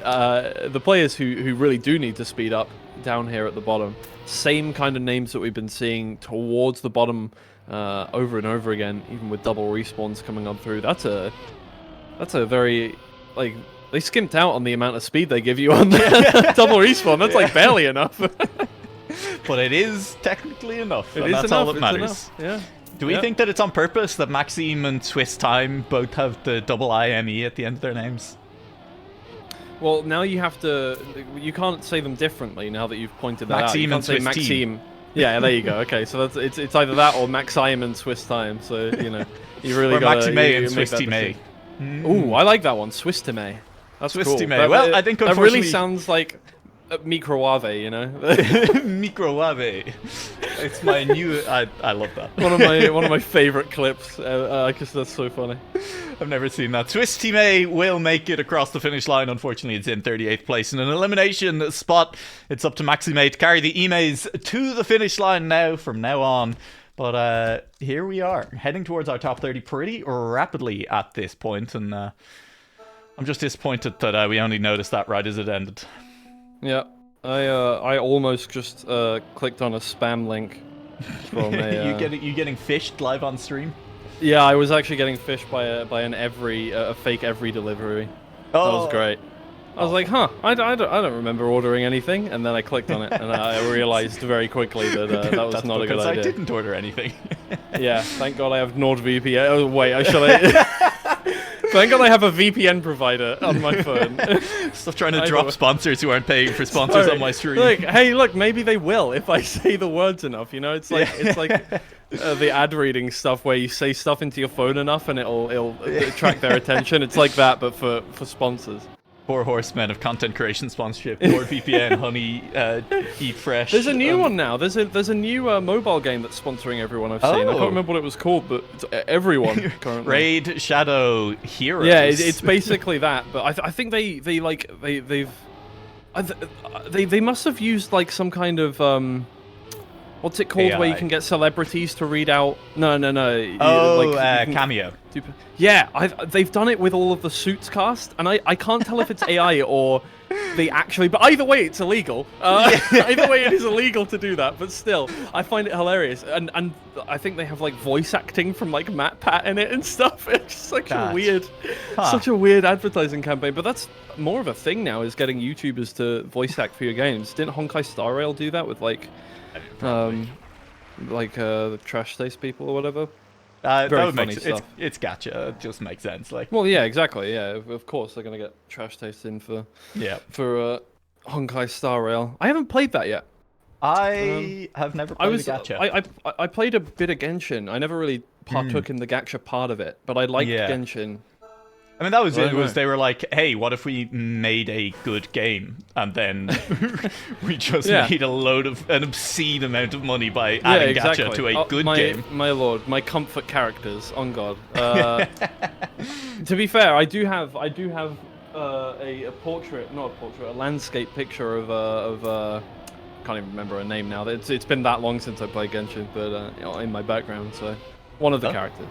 the players who really do need to speed up down here at the bottom, same kind of names that we've been seeing towards the bottom over and over again, even with double respawns coming on through. That's a very, like, they skimped out on the amount of speed they give you on the double respawn. That's like barely enough. But it is technically enough, and that's enough, all that matters. Yeah. Do we think that it's on purpose that Maxime and Swiss Time both have the double IME at the end of their names? Well, now you have to... You can't say them differently now that you've pointed that out. You Maxime can't and say Swiss Maxime. Team. Yeah, there you go. Okay, so it's either that or Maxime and Swiss Time. So, you know, you really got to... Maxime and Swiss Team. Ooh, I like that one. Swiss Time. That's Swiss cool. Team. Well, I think unfortunately... That really sounds like microwave, you know? Microwave. It's my new... I love that. One of my favorite clips, because that's so funny. I've never seen that. Swiss Team A will make it across the finish line. Unfortunately, it's in 38th place in an elimination spot. It's up to Maxime to carry the Emes to the finish line now, from now on. But here we are, heading towards our top 30 pretty rapidly at this point, and I'm just disappointed that we only noticed that right as it ended. Yeah, I almost just clicked on a spam link from a... You getting fished live on stream? Yeah, I was actually getting fished by a fake every delivery. That was great. I was like, huh, I don't remember ordering anything, and then I clicked on it, and I realized very quickly that that was not a good idea. I didn't order anything. Yeah, thank God I have NordVPN. Oh wait, should I? Thank God I have a VPN provider on my phone. Stop trying to drop sponsors who aren't paying for sponsors on my stream. Look, hey, look, maybe they will if I say the words enough. You know, it's like the ad reading stuff where you say stuff into your phone enough and it'll attract their attention. It's like that, but for sponsors. 4 horsemen of content creation sponsorship. NordVPN, Honey, Eat Fresh. There's a new one now. There's a new mobile game that's sponsoring everyone I've seen. I can't remember what it was called, but it's everyone currently. Raid Shadow Heroes. Yeah, it's basically that. But I think they must have used like some kind of what's it called, AI. where you can get celebrities to read out? No. Oh, Cameo. Yeah, they've done it with all of the Suits cast, and I can't tell if it's AI or they actually. But either way, it's illegal. Either way, it is illegal to do that. But still, I find it hilarious, and I think they have like voice acting from like Matt Pat in it and stuff. It's such a weird advertising campaign. But that's more of a thing now, is getting YouTubers to voice act for your games. Didn't Honkai Star Rail do that with like the Trash Taste people or whatever? Very funny stuff. It's gotcha. It just makes sense. Like, well, yeah, exactly. Yeah, of course they're gonna get Trash Taste in for Honkai Star Rail. I haven't played that yet. I have never played the gacha. I played a bit of Genshin. I never really partook in the gacha part of it, but I liked Genshin. I mean, that was it. Was they were like, "Hey, what if we made a good game?" And then we just made an obscene amount of money by adding gacha to a good game. My lord, my comfort characters, on God. To be fair, I do have a portrait, not a portrait, a landscape picture of can't even remember her name now. It's been that long since I played Genshin, but in my background, so one of the characters.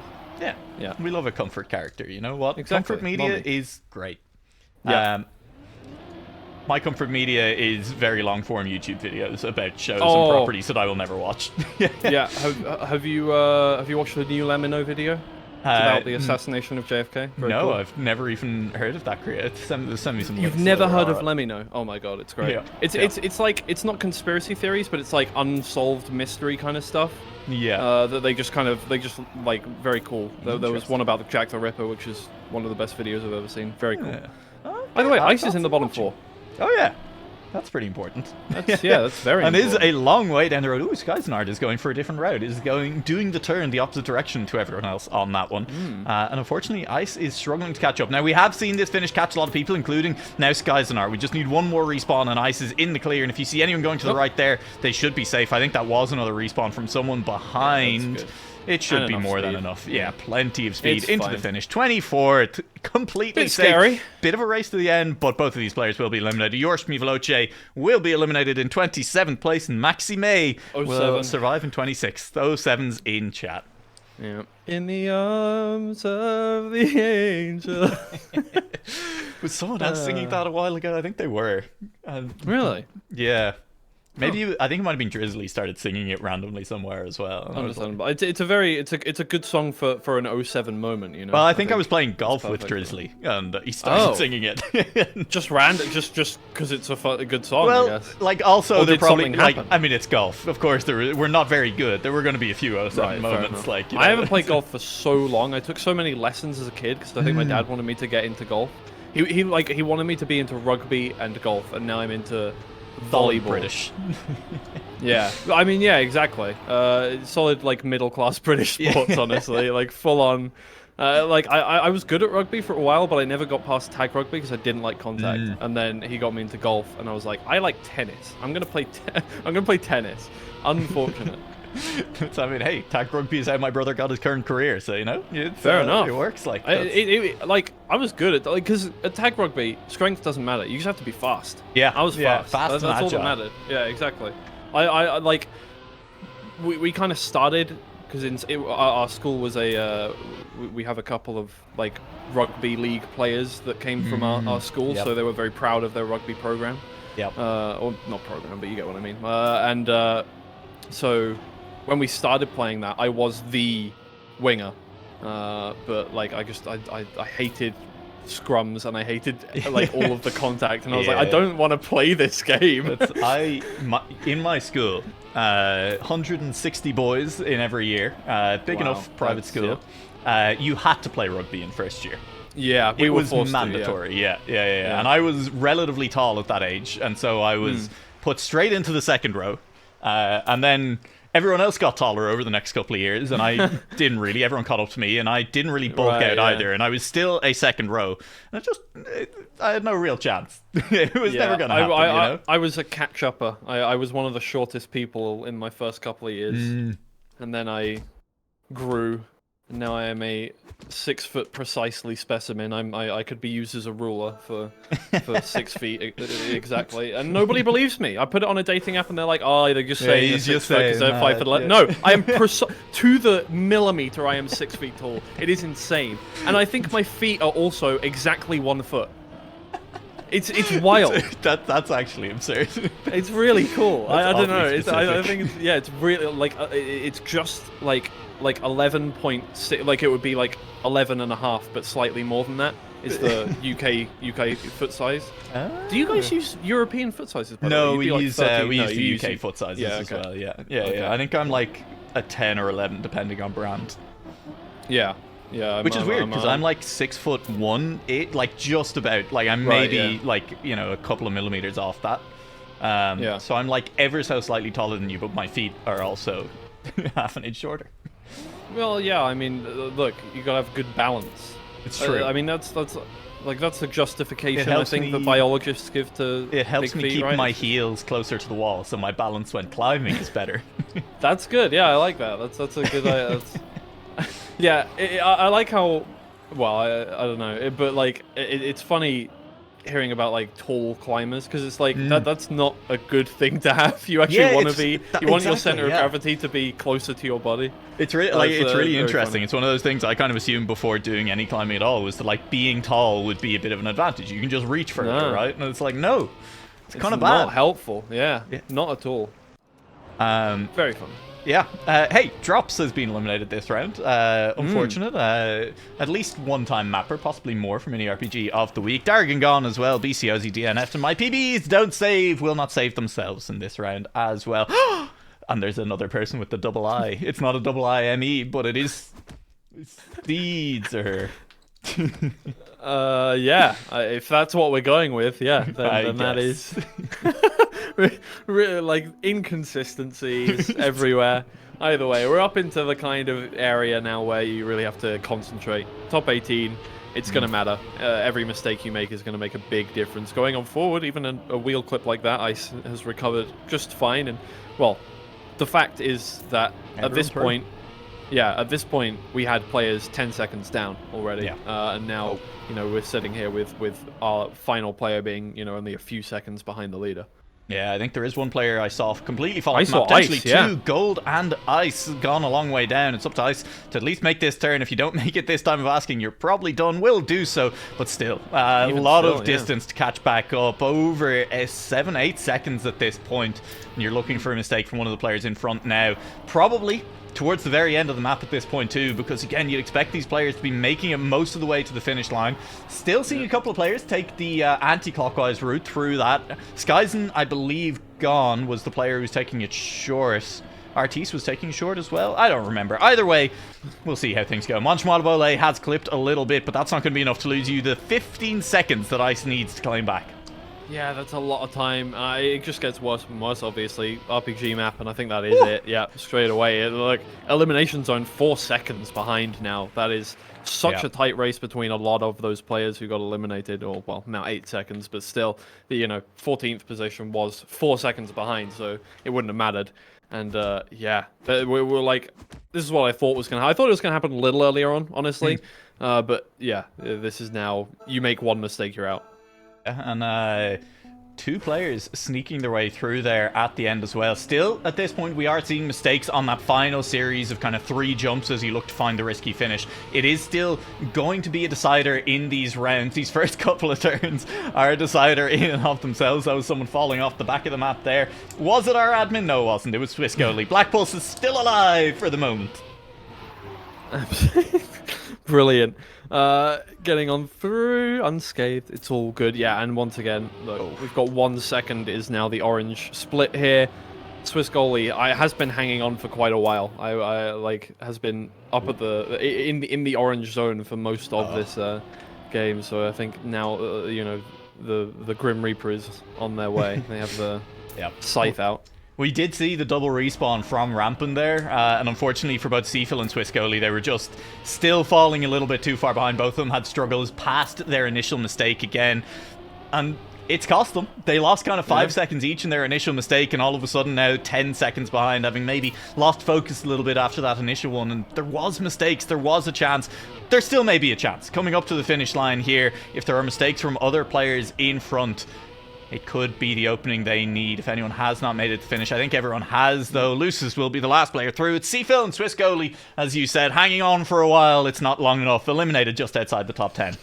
Yeah. We love a comfort character, you know what? Exactly. Comfort media is great. Yeah. My comfort media is very long-form YouTube videos about shows and properties that I will never watch. Yeah. Have you watched the new Lemino video? About the assassination of JFK? Very cool. I've never even heard of that creator. Send me some links. You've never heard of Lemino? Oh my God, it's great. It's like, it's not conspiracy theories, but it's like unsolved mystery kind of stuff. Yeah. That they just like very cool. There was one about the Jack the Ripper, which is one of the best videos I've ever seen. Very cool. By the way, Ice is in the bottom 4. Oh yeah. That's pretty important. That's very important. And is a long way down the road. Ooh, Skysnard is going for a different route. Is doing the turn the opposite direction to everyone else on that one. And unfortunately, Ice is struggling to catch up. Now, we have seen this finish catch a lot of people, including now Skysnard. We just need one more respawn, and Ice is in the clear. And if you see anyone going to the right there, they should be safe. I think that was another respawn from someone behind. It should be more than enough. Yeah, plenty of speed into the finish. 24th, completely safe. Scary. Bit of a race to the end, but both of these players will be eliminated. Yorshmi Veloce will be eliminated in 27th place, and Maxi May will survive in 26th. 07's in chat. Yeah. In the arms of the angel. Was someone else singing that a while ago? I think they were. Really? Yeah. Maybe I think it might have been Drizzly started singing it randomly somewhere as well. Understandable. It's a good song for an 07 moment, you know. Well, I think I was playing golf with Drizzly and he started singing it. Just random, just because it's a good song. Well, I guess. like also they're probably like, happen? I mean, it's golf. Of course, we're not very good. There were going to be a few 07 moments. Like, you know, I haven't played golf for so long. I took so many lessons as a kid because I think my dad wanted me to get into golf. He wanted me to be into rugby and golf, and now I'm into volleyball. British. Yeah, I mean, yeah, exactly. Solid, like, middle-class British sports, honestly. Like, full-on. I was good at rugby for a while, but I never got past tag rugby because I didn't like contact. And then he got me into golf, and I was like, I like tennis. I'm gonna play tennis. Unfortunate. I mean, hey, tag rugby is how my brother got his current career, so you know, fair enough. It works like I was good at because at tag rugby, strength doesn't matter. You just have to be fast. Yeah, I was fast. That's and all that mattered. Yeah, exactly. I like we kind of started because our school was we have a couple of like rugby league players that came from our school, so they were very proud of their rugby program. Yep. Or not program, but you get what I mean. So when we started playing that, I was the winger, but like I hated scrums and I hated like all of the contact, and I was like, I don't want to play this game. In my school, 160 boys in every year, big enough private school. You had to play rugby in first year. Yeah, we it were was forced mandatory. Yeah. And I was relatively tall at that age, and so I was put straight into the second row, and then everyone else got taller over the next couple of years, and I didn't really. Everyone caught up to me, and I didn't really bulk out either, and I was still a second row. And I had no real chance. It was never going to happen, you know? I was a catch-upper. I was one of the shortest people in my first couple of years, and then I grew. And now I am a 6 foot precisely specimen. I could be used as a ruler for 6 feet exactly, and nobody believes me. I put it on a dating app, and they're like, "Oh, they're just saying he's they're 6 foot because they're 5 foot." yeah. No, I am to the millimeter. I am 6 feet tall. It is insane, and I think my feet are also exactly 1 foot. It's wild. That's actually absurd. It's really cool. I don't know. oddly I think it's really like it's just like 11.6. Like it would be like 11.5, but slightly more than that is the UK foot size. Do you guys use European foot sizes? By No, the way? we use the UK foot sizes yeah, as okay. well. Yeah. I think I'm like a 10 or 11 depending on brand. Yeah. Which is weird because I'm like 6'1", like just about. Like I'm maybe like a couple of millimeters off that. So I'm like ever so slightly taller than you, but my feet are also half an inch shorter. Well, yeah. I mean, look, you gotta have good balance. It's true. I mean, that's the justification I think me, that biologists give to It helps big me feet, keep right? my heels closer to the wall, so my balance when climbing is better. That's good. Yeah, I like that. That's a good idea. Yeah, I like how. Well, I don't know, but like it's funny hearing about like tall climbers because it's like that's not a good thing to have. You actually want to be. You want your center of gravity to be closer to your body. It's really it's really interesting. Funny. It's one of those things I kind of assumed before doing any climbing at all was that like being tall would be a bit of an advantage. You can just reach further, right? And it's like no, it's kind of bad. Not helpful. Yeah, not at all. Very fun. Yeah. Hey, Drops has been eliminated this round. Unfortunate. At least one-time mapper, possibly more for Mini RPG of the week. Dargan gone as well. BCOZ DNF and my PBs don't save. Will not save themselves in this round as well. And there's another person with the double I. It's not a double IME, but it is. Steeds or. Yeah. If that's what we're going with, yeah, then that is. Really, like inconsistencies everywhere. Either way, we're up into the kind of area now where you really have to concentrate. Top 18, it's going to matter. Every mistake you make is going to make a big difference. Going on forward, even a wheel clip like that, Ice has recovered just fine. And well, the fact is that at this point, we had players 10 seconds down already, and now we're sitting here with our final player being only a few seconds behind the leader. Yeah, I think there is one player I saw completely fall off the map. Potentially two, Gold and Ice, gone a long way down. It's up to Ice to at least make this turn. If you don't make it this time of asking, you're probably done. Will do so, but still, a lot of distance to catch back up. Over 7-8 seconds at this point, and you're looking for a mistake from one of the players in front now. Probably towards the very end of the map at this point too, because again, you'd expect these players to be making it most of the way to the finish line. Still seeing a couple of players take the anti-clockwise route through that. Skyzen, I believe, gone was the player who's taking it short. Artis was taking short as well. I don't remember. Either way, we'll see how things go. Manchmalabole has clipped a little bit, but that's not going to be enough to lose you the 15 seconds that Ice needs to claim back. Yeah, that's a lot of time. It just gets worse and worse, obviously. RPG map, and I think that is it. Yeah, straight away. Like, elimination zone 4 seconds behind now. That is such a tight race between a lot of those players who got eliminated, or, well, now 8 seconds, but still, the 14th position was 4 seconds behind, so it wouldn't have mattered. And, yeah, we're like, this is what I thought was going to happen. I thought it was going to happen a little earlier on, honestly. But, yeah, this is now, you make one mistake, you're out. And 2 players sneaking their way through there at the end as well. Still, at this point, we are seeing mistakes on that final series of kind of 3 jumps as you look to find the risky finish. It is still going to be a decider in these rounds. These first couple of turns are a decider in and of themselves. That was someone falling off the back of the map there. Was it our admin? No, it wasn't. It was Swissgoli. Black Pulse is still alive for the moment. Brilliant. Getting on through unscathed. It's all good. Yeah, and once again, look, we've got 1 second is now the orange split here. Swissgoli has been hanging on for quite a while. I like has been up at the in the orange zone for most of game. So I think now, you know, the Grim Reaper is on their way. They have the scythe out. We did see the double respawn from Rampant there, and unfortunately for both Seafil and Swissgoli, they were just still falling a little bit too far behind. Both of them had struggles past their initial mistake again, and it's cost them. They lost kind of 5 seconds each in their initial mistake, and all of a sudden now 10 seconds behind, having maybe lost focus a little bit after that initial one. And there was mistakes, there was a chance. There still may be a chance. Coming up to the finish line here, if there are mistakes from other players in front, it could be the opening they need. If anyone has not made it to finish, I think everyone has, though. Lucis will be the last player through. It's Seafil and Swissgoli, as you said, hanging on for a while. It's not long enough. Eliminated just outside the top 10.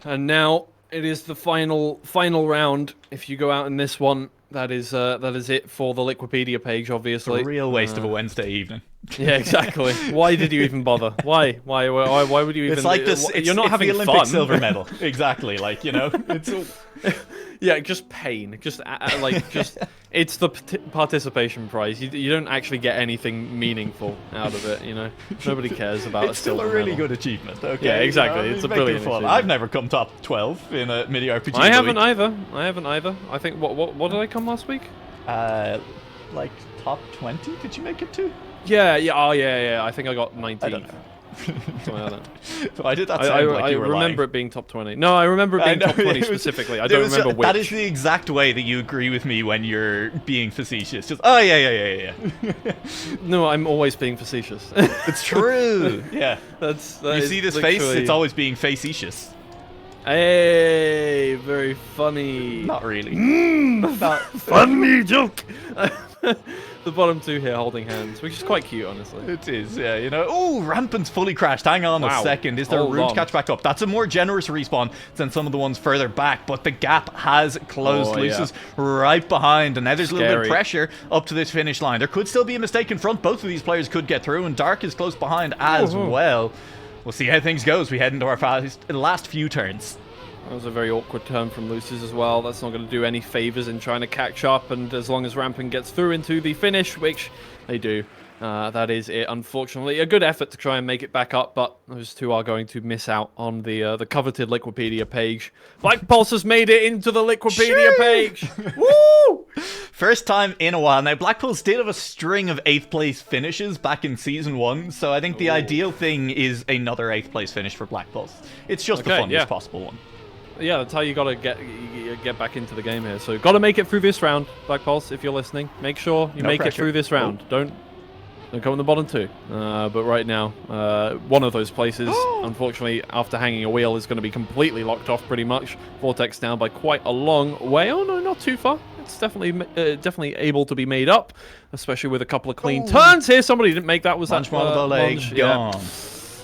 And now it is the final round. If you go out in this one, that is it for the Liquipedia page, obviously. A real waste of a Wednesday evening. Yeah, exactly. Why did you even bother? Why would you even? It's like this. You're not having the Olympic fun. silver medal. Exactly. Like, you know, it's. Yeah, just pain. Just it's the participation prize. You don't actually get anything meaningful out of it. You know, nobody cares about. It's still a really good achievement. Okay. Yeah, exactly. You know, it's a brilliant fun. achievement. I've never come top 12 in a mini RPG. I haven't either. I think what did I come last week? Like top 20. Did you make it to? Yeah. Oh, yeah. I think I got 19. I don't know. Something like that. Why did that sound like you were lying? I remember it being top 20. No, I remember it being top 20 specifically. I don't remember which. That is the exact way that you agree with me when you're being facetious. Just, oh, yeah. No, I'm always being facetious. It's true. Yeah. You see this face? It's always being facetious. Hey, very funny. Not really. Not funny joke. The bottom two here holding hands, which is quite cute, honestly. It is, yeah, you know. Oh, Rampant's fully crashed. Hang on a second. Is there room to catch back up? That's a more generous respawn than some of the ones further back, but the gap has closed. Lucis right behind, and now there's a little bit of pressure up to this finish line. There could still be a mistake in front. Both of these players could get through, and Dark is close behind as well. We'll see how things go as we head into our last few turns. That was a very awkward turn from Lucis as well. That's not going to do any favors in trying to catch up, and as long as Rampant gets through into the finish, which they do, that is it, unfortunately. A good effort to try and make it back up, but those two are going to miss out on the coveted Liquipedia page. Black Pulse has made it into the Liquipedia page! Woo! First time in a while. Now, Black Pulse did have a string of 8th place finishes back in Season 1, so I think the ideal thing is another 8th place finish for Black Pulse. It's just the funnest possible one. Yeah, that's how you gotta get back into the game here. So gotta make it through this round, Black Pulse. If you're listening, make sure you make it through this round. Don't go in the bottom two. But right now, one of those places, unfortunately, after hanging a wheel, is going to be completely locked off. Pretty much, Vortex down by quite a long way. Oh no, not too far. It's definitely able to be made up, especially with a couple of clean turns here. Somebody didn't make that. Was that Monge? Yeah.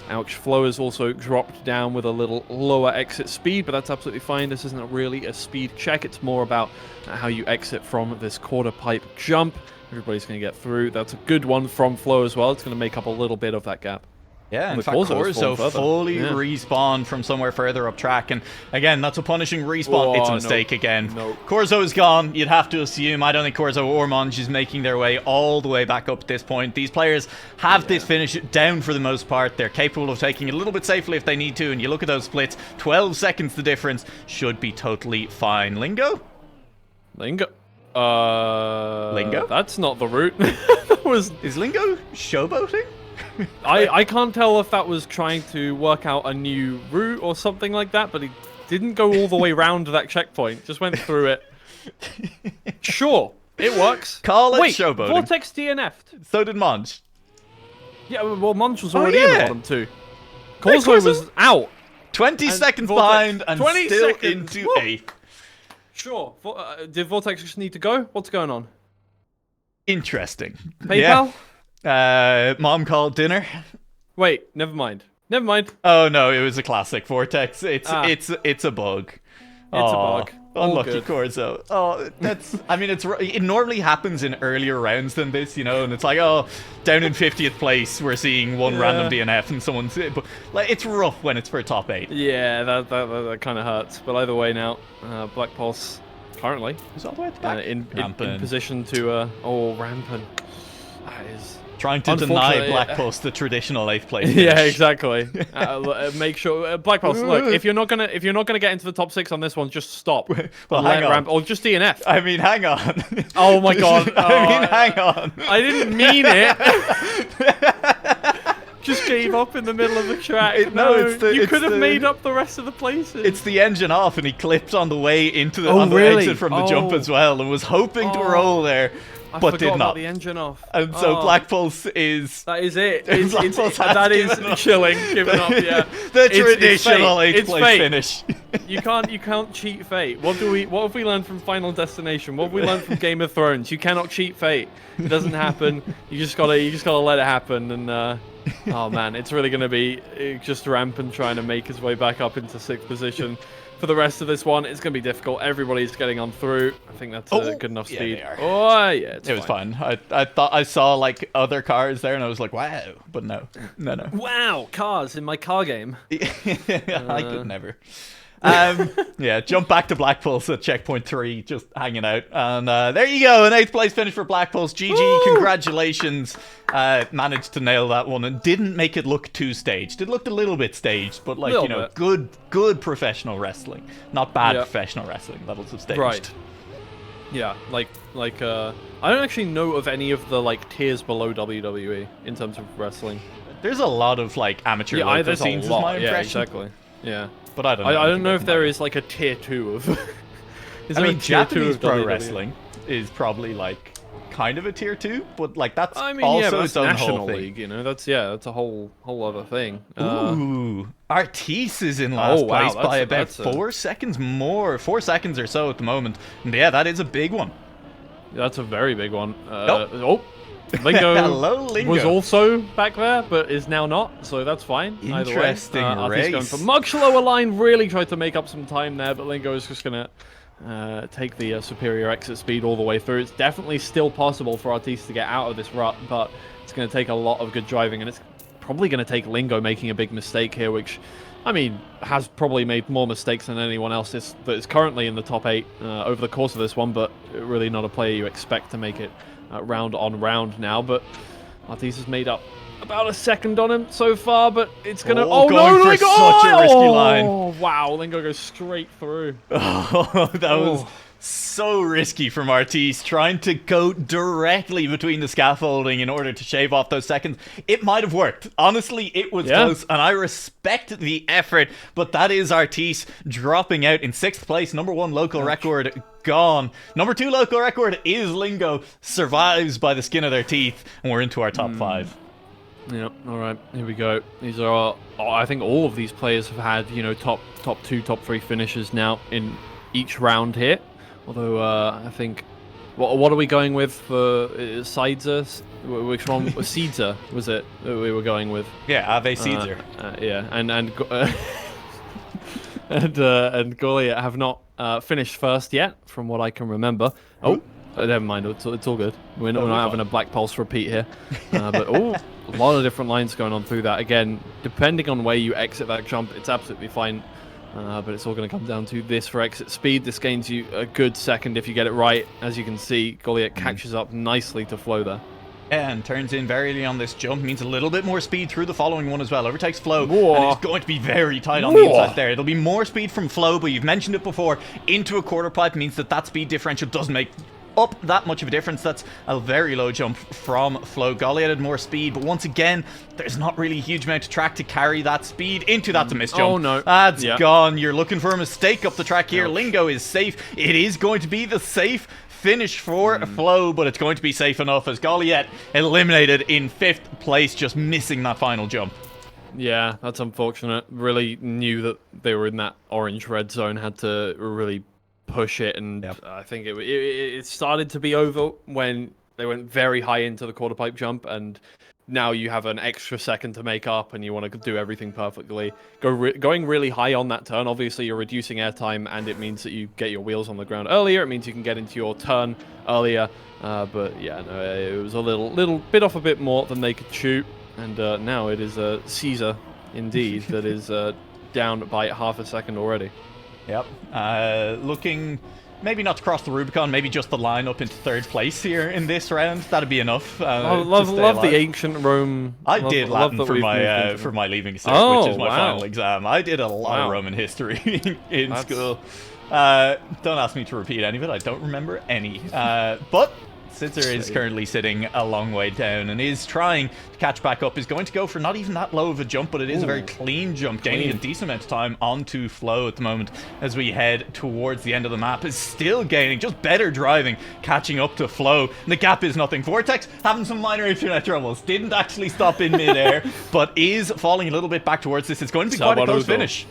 Ouch, Flow has also dropped down with a little lower exit speed, but that's absolutely fine. This isn't really a speed check. It's more about how you exit from this quarter pipe jump. Everybody's going to get through. That's a good one from Flow as well. It's going to make up a little bit of that gap. Yeah, in fact, Corzo fully respawned from somewhere further up track. And again, that's a punishing respawn. It's a mistake again. Corzo is gone. You'd have to assume. I don't think Corzo or Monge is making their way all the way back up at this point. These players have this finish down for the most part. They're capable of taking it a little bit safely if they need to. And you look at those splits, 12 seconds the difference. Should be totally fine. Lingo? Lingo? Lingo? That's not the route. Is Lingo showboating? I can't tell if that was trying to work out a new route or something like that, but he didn't go all the way round that checkpoint. Just went through it. Sure, it works. Call it showboating. Vortex DNF'd. So did Monge. Yeah, well, Monge was already in the bottom two. Corzo was out. 20 seconds behind and still into 8th. Sure. Did Vortex just need to go? What's going on? Interesting. PayPal? Mom called dinner. Wait, never mind. Oh no, it was a classic Vortex. It's a bug. It's a bug. Unlucky Corzo. Oh, that's. I mean, it normally happens in earlier rounds than this, you know, and it's like, oh, down in 50th place, we're seeing one random DNF and someone's. But like, it's rough when it's for top 8. Yeah, that kind of hurts. But either way, now Black Pulse currently is all the way at the back. In position to. Rampant. That is... Trying to deny Black Pulse the traditional 8th place finish. Yeah, exactly. Make sure Black Pulse. Look, if you're not gonna get into the top 6 on this one, just stop. Well, hang on. Or just DNF. I mean, hang on. Oh my god. Hang on. I didn't mean it. Just gave up in the middle of the track. You could have made up the rest of the places. It's the engine off, and he clipped on the way into the exit from the jump as well, and was hoping to roll there. But did not. About the engine off. And so Black Pulse is... That is it. That is chilling. Giving up, yeah. The traditional 8th place finish. You can't cheat fate. What have we learned from Final Destination? What have we learned from Game of Thrones? You cannot cheat fate. It doesn't happen. You just gotta let it happen. And oh man, it's really gonna be just rampant trying to make his way back up into 6th position. For the rest of this one, it's going to be difficult. Everybody's getting on through. I think that's a good enough speed. Oh, yeah, it was fine. I thought I saw like other cars there, and I was like, wow. But no. Wow, cars in my car game. I could never. Yeah, jump back to Black Pulse at checkpoint 3, just hanging out. And there you go, an 8th place finish for Black Pulse. GG, Woo! Congratulations. Managed to nail that one and didn't make it look too staged. It looked a little bit staged, but like, you know, good professional wrestling. Not bad professional wrestling levels of staged. Right. Yeah, like I don't actually know of any of the like tiers below WWE in terms of wrestling. There's a lot of like amateur local scenes, is my impression. Yeah, exactly. Yeah. But I don't know. I don't know if there is like a tier 2 of... I mean, Japanese pro wrestling is probably like kind of a tier 2, but like that's also its own whole thing. League, you know, that's a whole other thing. Ooh, Artis is in last place by about 4 seconds more, 4 seconds or so at the moment. And yeah, that is a big one. That's a very big one. Lingo, Hello, Lingo was also back there, but is now not, so that's fine. Interesting race. Going for much lower line, really tried to make up some time there, but Lingo is just going to take the superior exit speed all the way through. It's definitely still possible for Artis to get out of this rut, but it's going to take a lot of good driving, and it's probably going to take Lingo making a big mistake here, which, I mean, has probably made more mistakes than anyone else that is currently in the top 8 over the course of this one, but really not a player you expect to make it round on round now. But Artis has made up about a second on him so far, but it's gonna going for such a risky line. Oh wow, Lingo goes straight through. Oh, that was so risky from Artis, trying to go directly between the scaffolding in order to shave off those seconds. It might have worked. Honestly, it was close, and I respect the effort, but that is Artis dropping out in 6th place. Number 1 local record gone. Number 2 local record is Lingo, survives by the skin of their teeth, and we're into our top 5. Yep, alright, here we go. These are, I think all of these players have had, you know, top 2, top 3 finishes now in each round here. Although, I think... What are we going with for Seidzer? Which one? Seidzer, was it, that we were going with? Yeah, Ave Seidzer. Yeah, and Goliath have not finished first yet, from what I can remember. Oh, never mind, it's all good. We're not having a Black Pulse repeat here. But, a lot of different lines going on through that. Again, depending on where you exit that jump, it's absolutely fine. But it's all going to come down to this for exit speed. This gains you a good second if you get it right. As you can see, Goliath catches up nicely to Flo there. And turns in very early on this jump. Means a little bit more speed through the following one as well. Overtakes Flo. And it's going to be very tight on the inside there. It'll be more speed from Flo, but you've mentioned it before. Into a quarter pipe means that speed differential doesn't make up that much of a difference. That's a very low jump from Flo. Goliath had more speed, but once again, there's not really a huge amount of track to carry that speed into. That's a miss jump. Oh no, that's gone. You're looking for a mistake up the track here. Lingo is safe. It is going to be the safe finish for Flo, but it's going to be safe enough as Goliath eliminated in 5th place, just missing that final jump. Yeah, that's unfortunate. Really knew that they were in that orange-red zone, had to really push it, and I think it started to be over when they went very high into the quarter pipe jump, and now you have an extra second to make up, and you want to do everything perfectly. Going really high on that turn, obviously you're reducing airtime, and it means that you get your wheels on the ground earlier. It means you can get into your turn earlier, but yeah, no, it was a little bit off a bit more than they could chew, and now it is Caesar indeed that is down by half a second already. Yep. Looking maybe not to cross the Rubicon, maybe just the line up into 3rd place here in this round. That'd be enough. I love the ancient Rome. I did Latin for my leaving cert, which is my final exam. I did a lot of Roman history in school. Don't ask me to repeat any of it. I don't remember any. But Scissor is currently sitting a long way down and is trying to catch back up. Is going to go for not even that low of a jump, but it is a very clean jump, gaining a decent amount of time onto Flo at the moment as we head towards the end of the map. Is still gaining, just better driving, catching up to Flo. And the gap is nothing. Vortex having some minor internet troubles. Didn't actually stop in midair, but is falling a little bit back towards this. It's going to be quite a close finish.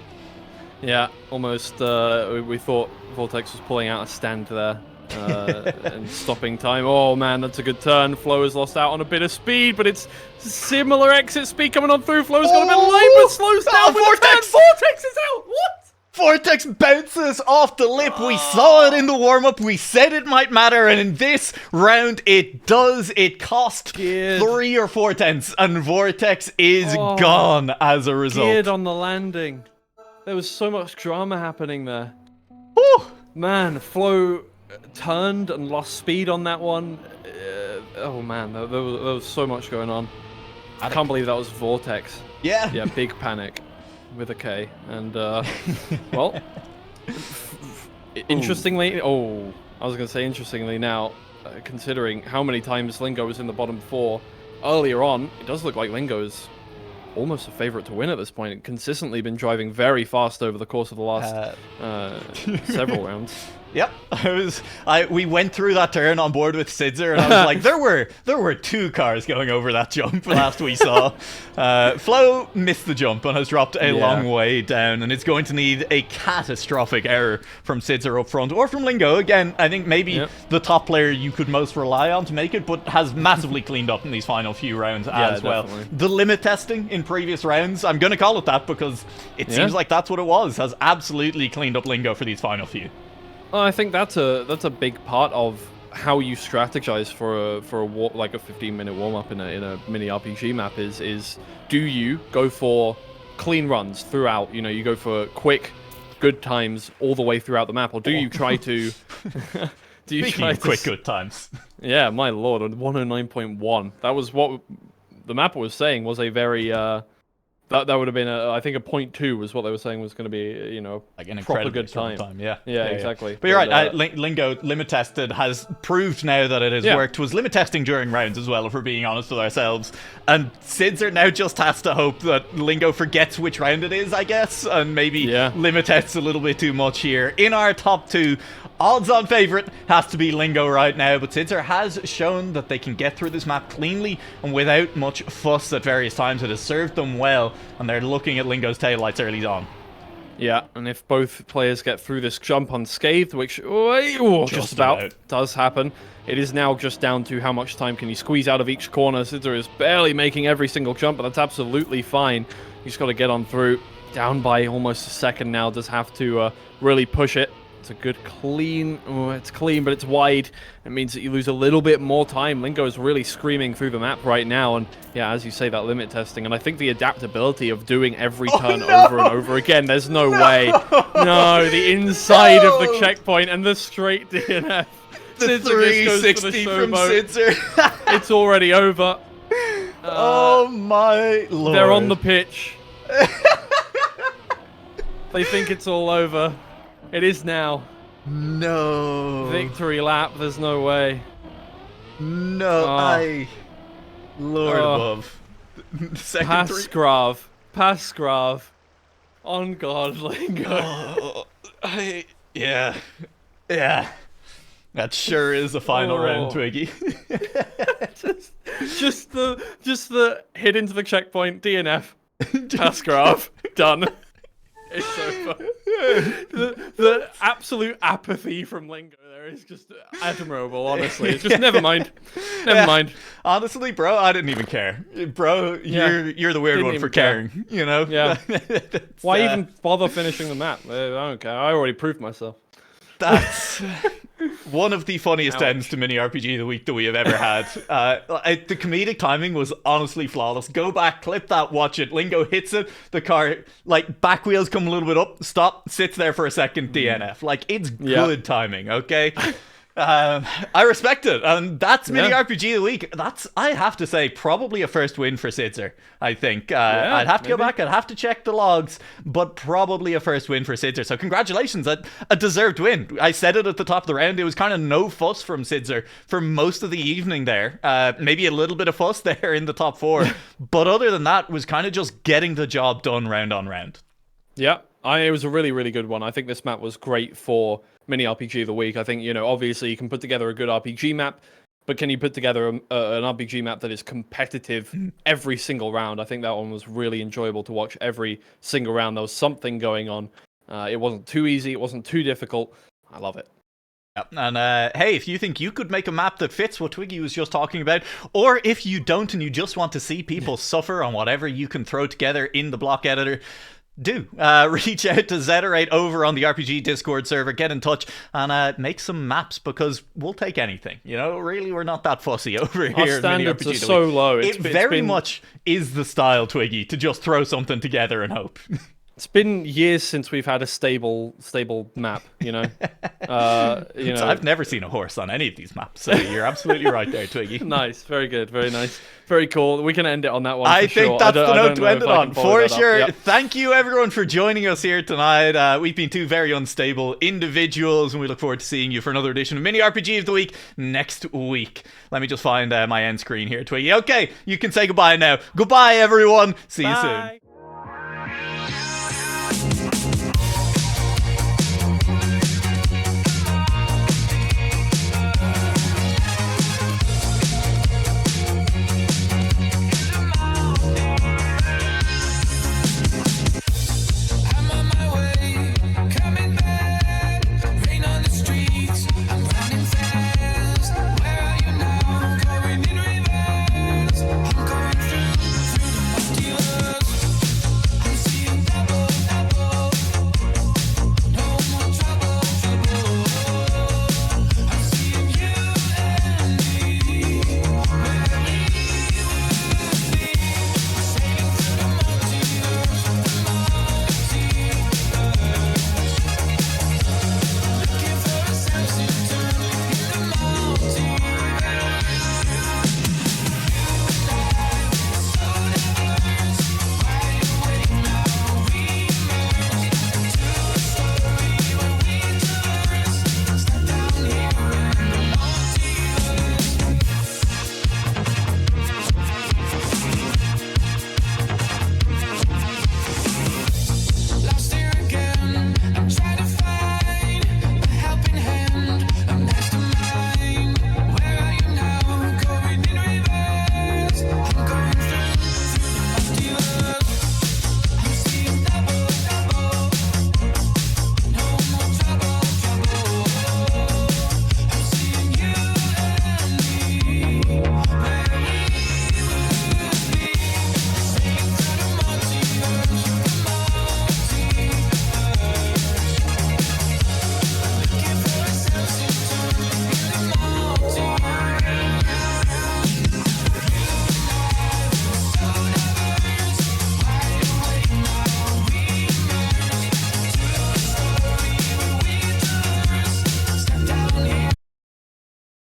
Yeah, almost. We thought Vortex was pulling out a stand there. And stopping time. Oh man, that's a good turn. Flo has lost out on a bit of speed, but it's similar exit speed coming on through. Flo's got a bit of lane, but slows down. Vortex! Vortex is out. What? Vortex bounces off the lip. We saw it in the warm-up. We said it might matter, and in this round, it does. It cost 3 or 4 tenths, and Vortex is gone as a result. Geared on the landing. There was so much drama happening there. Ooh. Man, Flo turned and lost speed on that one. Oh man, there was so much going on. I can't believe that was Vortex. Yeah, big panic with a K. And well, interestingly, I was gonna say interestingly now, considering how many times Lingo was in the bottom 4 earlier on, it does look like Lingo is almost a favorite to win at this point. Consistently been driving very fast over the course of the last several rounds. Yep, we went through that turn on board with Sidzer, and I was like, there were 2 cars going over that jump last we saw. Flo missed the jump and has dropped a long way down, and it's going to need a catastrophic error from Sidzer up front, or from Lingo. Again, I think maybe the top player you could most rely on to make it, but has massively cleaned up in these final few rounds as well. Definitely. The limit testing in previous rounds, I'm going to call it that because it seems like that's what it was, has absolutely cleaned up Lingo for these final few. I think that's a big part of how you strategize for a 15-minute warm-up in a mini RPG map is do you go for clean runs throughout? You know, you go for quick, good times all the way throughout the map, or do you try to? Quick, good times? Yeah, my lord, 109.1. That was what the mapper was saying was a very that would have been I think a 0.2 was what they were saying was going to be, like an proper good time. Yeah, exactly. But you're right. Lingo limit tested has proved now that it has worked. Was limit testing during rounds as well, if we're being honest with ourselves. And Sidzer now just has to hope that Lingo forgets which round it is, I guess, and maybe limit tests a little bit too much here. In our top 2, odds-on favorite has to be Lingo right now, but Sidzer has shown that they can get through this map cleanly and without much fuss at various times. It has served them well, and they're looking at Lingo's taillights early on. Yeah, and if both players get through this jump unscathed, which just about does happen, it is now just down to how much time can you squeeze out of each corner. Sidzer is barely making every single jump, but that's absolutely fine. He's got to get on through. Down by almost a second now, does have to really push it. It's a good clean, it's clean, but it's wide. It means that you lose a little bit more time. Lingo is really screaming through the map right now, and yeah, as you say, that limit testing, and I think the adaptability of doing every turn over and over again, there's no way. No, the inside of the checkpoint and the straight DNF. The 360 from Sidzer. It's already over. Oh my lord. They're on the pitch. They think it's all over. It is now. No. Victory lap. There's no way. No. Lord above. Pasgrav. On God, Lingo. Yeah. That sure is a final round, Twiggy. just the hit into the checkpoint. DNF. Pasgrav. Done. It's over. The absolute apathy from Lingo there is just admirable, honestly. It's just never mind. Never mind. Honestly, bro, I didn't even care. Bro, you're the weird one for caring, you know? Yeah. Why even bother finishing the map? I don't care. I already proved myself. That's one of the funniest ends to mini RPG of the week that we have ever had. The comedic timing was honestly flawless. Go back, clip that, watch it. Lingo hits it, the car, like, back wheels come a little bit up, stop, sits there for a second, DNF. Like, it's good timing, okay? I respect it, and that's mini RPG of the week. That's, I have to say, probably a first win for Sidzer. I think I'd have to go back, I'd have to check the logs, but probably a first win for Sidzer. So congratulations, a deserved win. I said it at the top of the round. It was kind of no fuss from Sidzer for most of the evening there. Maybe a little bit of fuss there in the top 4, but other than that, was kind of just getting the job done round on round. Yeah, it was a really, really good one. I think this map was great for mini RPG of the week. I think, obviously you can put together a good RPG map, but can you put together an RPG map that is competitive every single round? I think that one was really enjoyable to watch every single round. There was something going on. It wasn't too easy. It wasn't too difficult. I love it. Yep. And hey, if you think you could make a map that fits what Twiggy was just talking about, or if you don't and you just want to see people suffer on whatever you can throw together in the block editor, do reach out to Zederate over on the RPG Discord server, get in touch, and make some maps, because we'll take anything. Really, we're not that fussy over here. Our standards are so low. It very much is the style, Twiggy, to just throw something together and hope. It's been years since we've had a stable map, I've never seen a horse on any of these maps, so you're absolutely right there, Twiggy. Nice, very good, very nice. Very cool. We can end it on that one. I think that's the note to end it on, for sure. Yep. Thank you, everyone, for joining us here tonight. We've been two very unstable individuals, and we look forward to seeing you for another edition of Mini RPG of the Week next week. Let me just find my end screen here, Twiggy. Okay, you can say goodbye now. Goodbye, everyone. See you soon.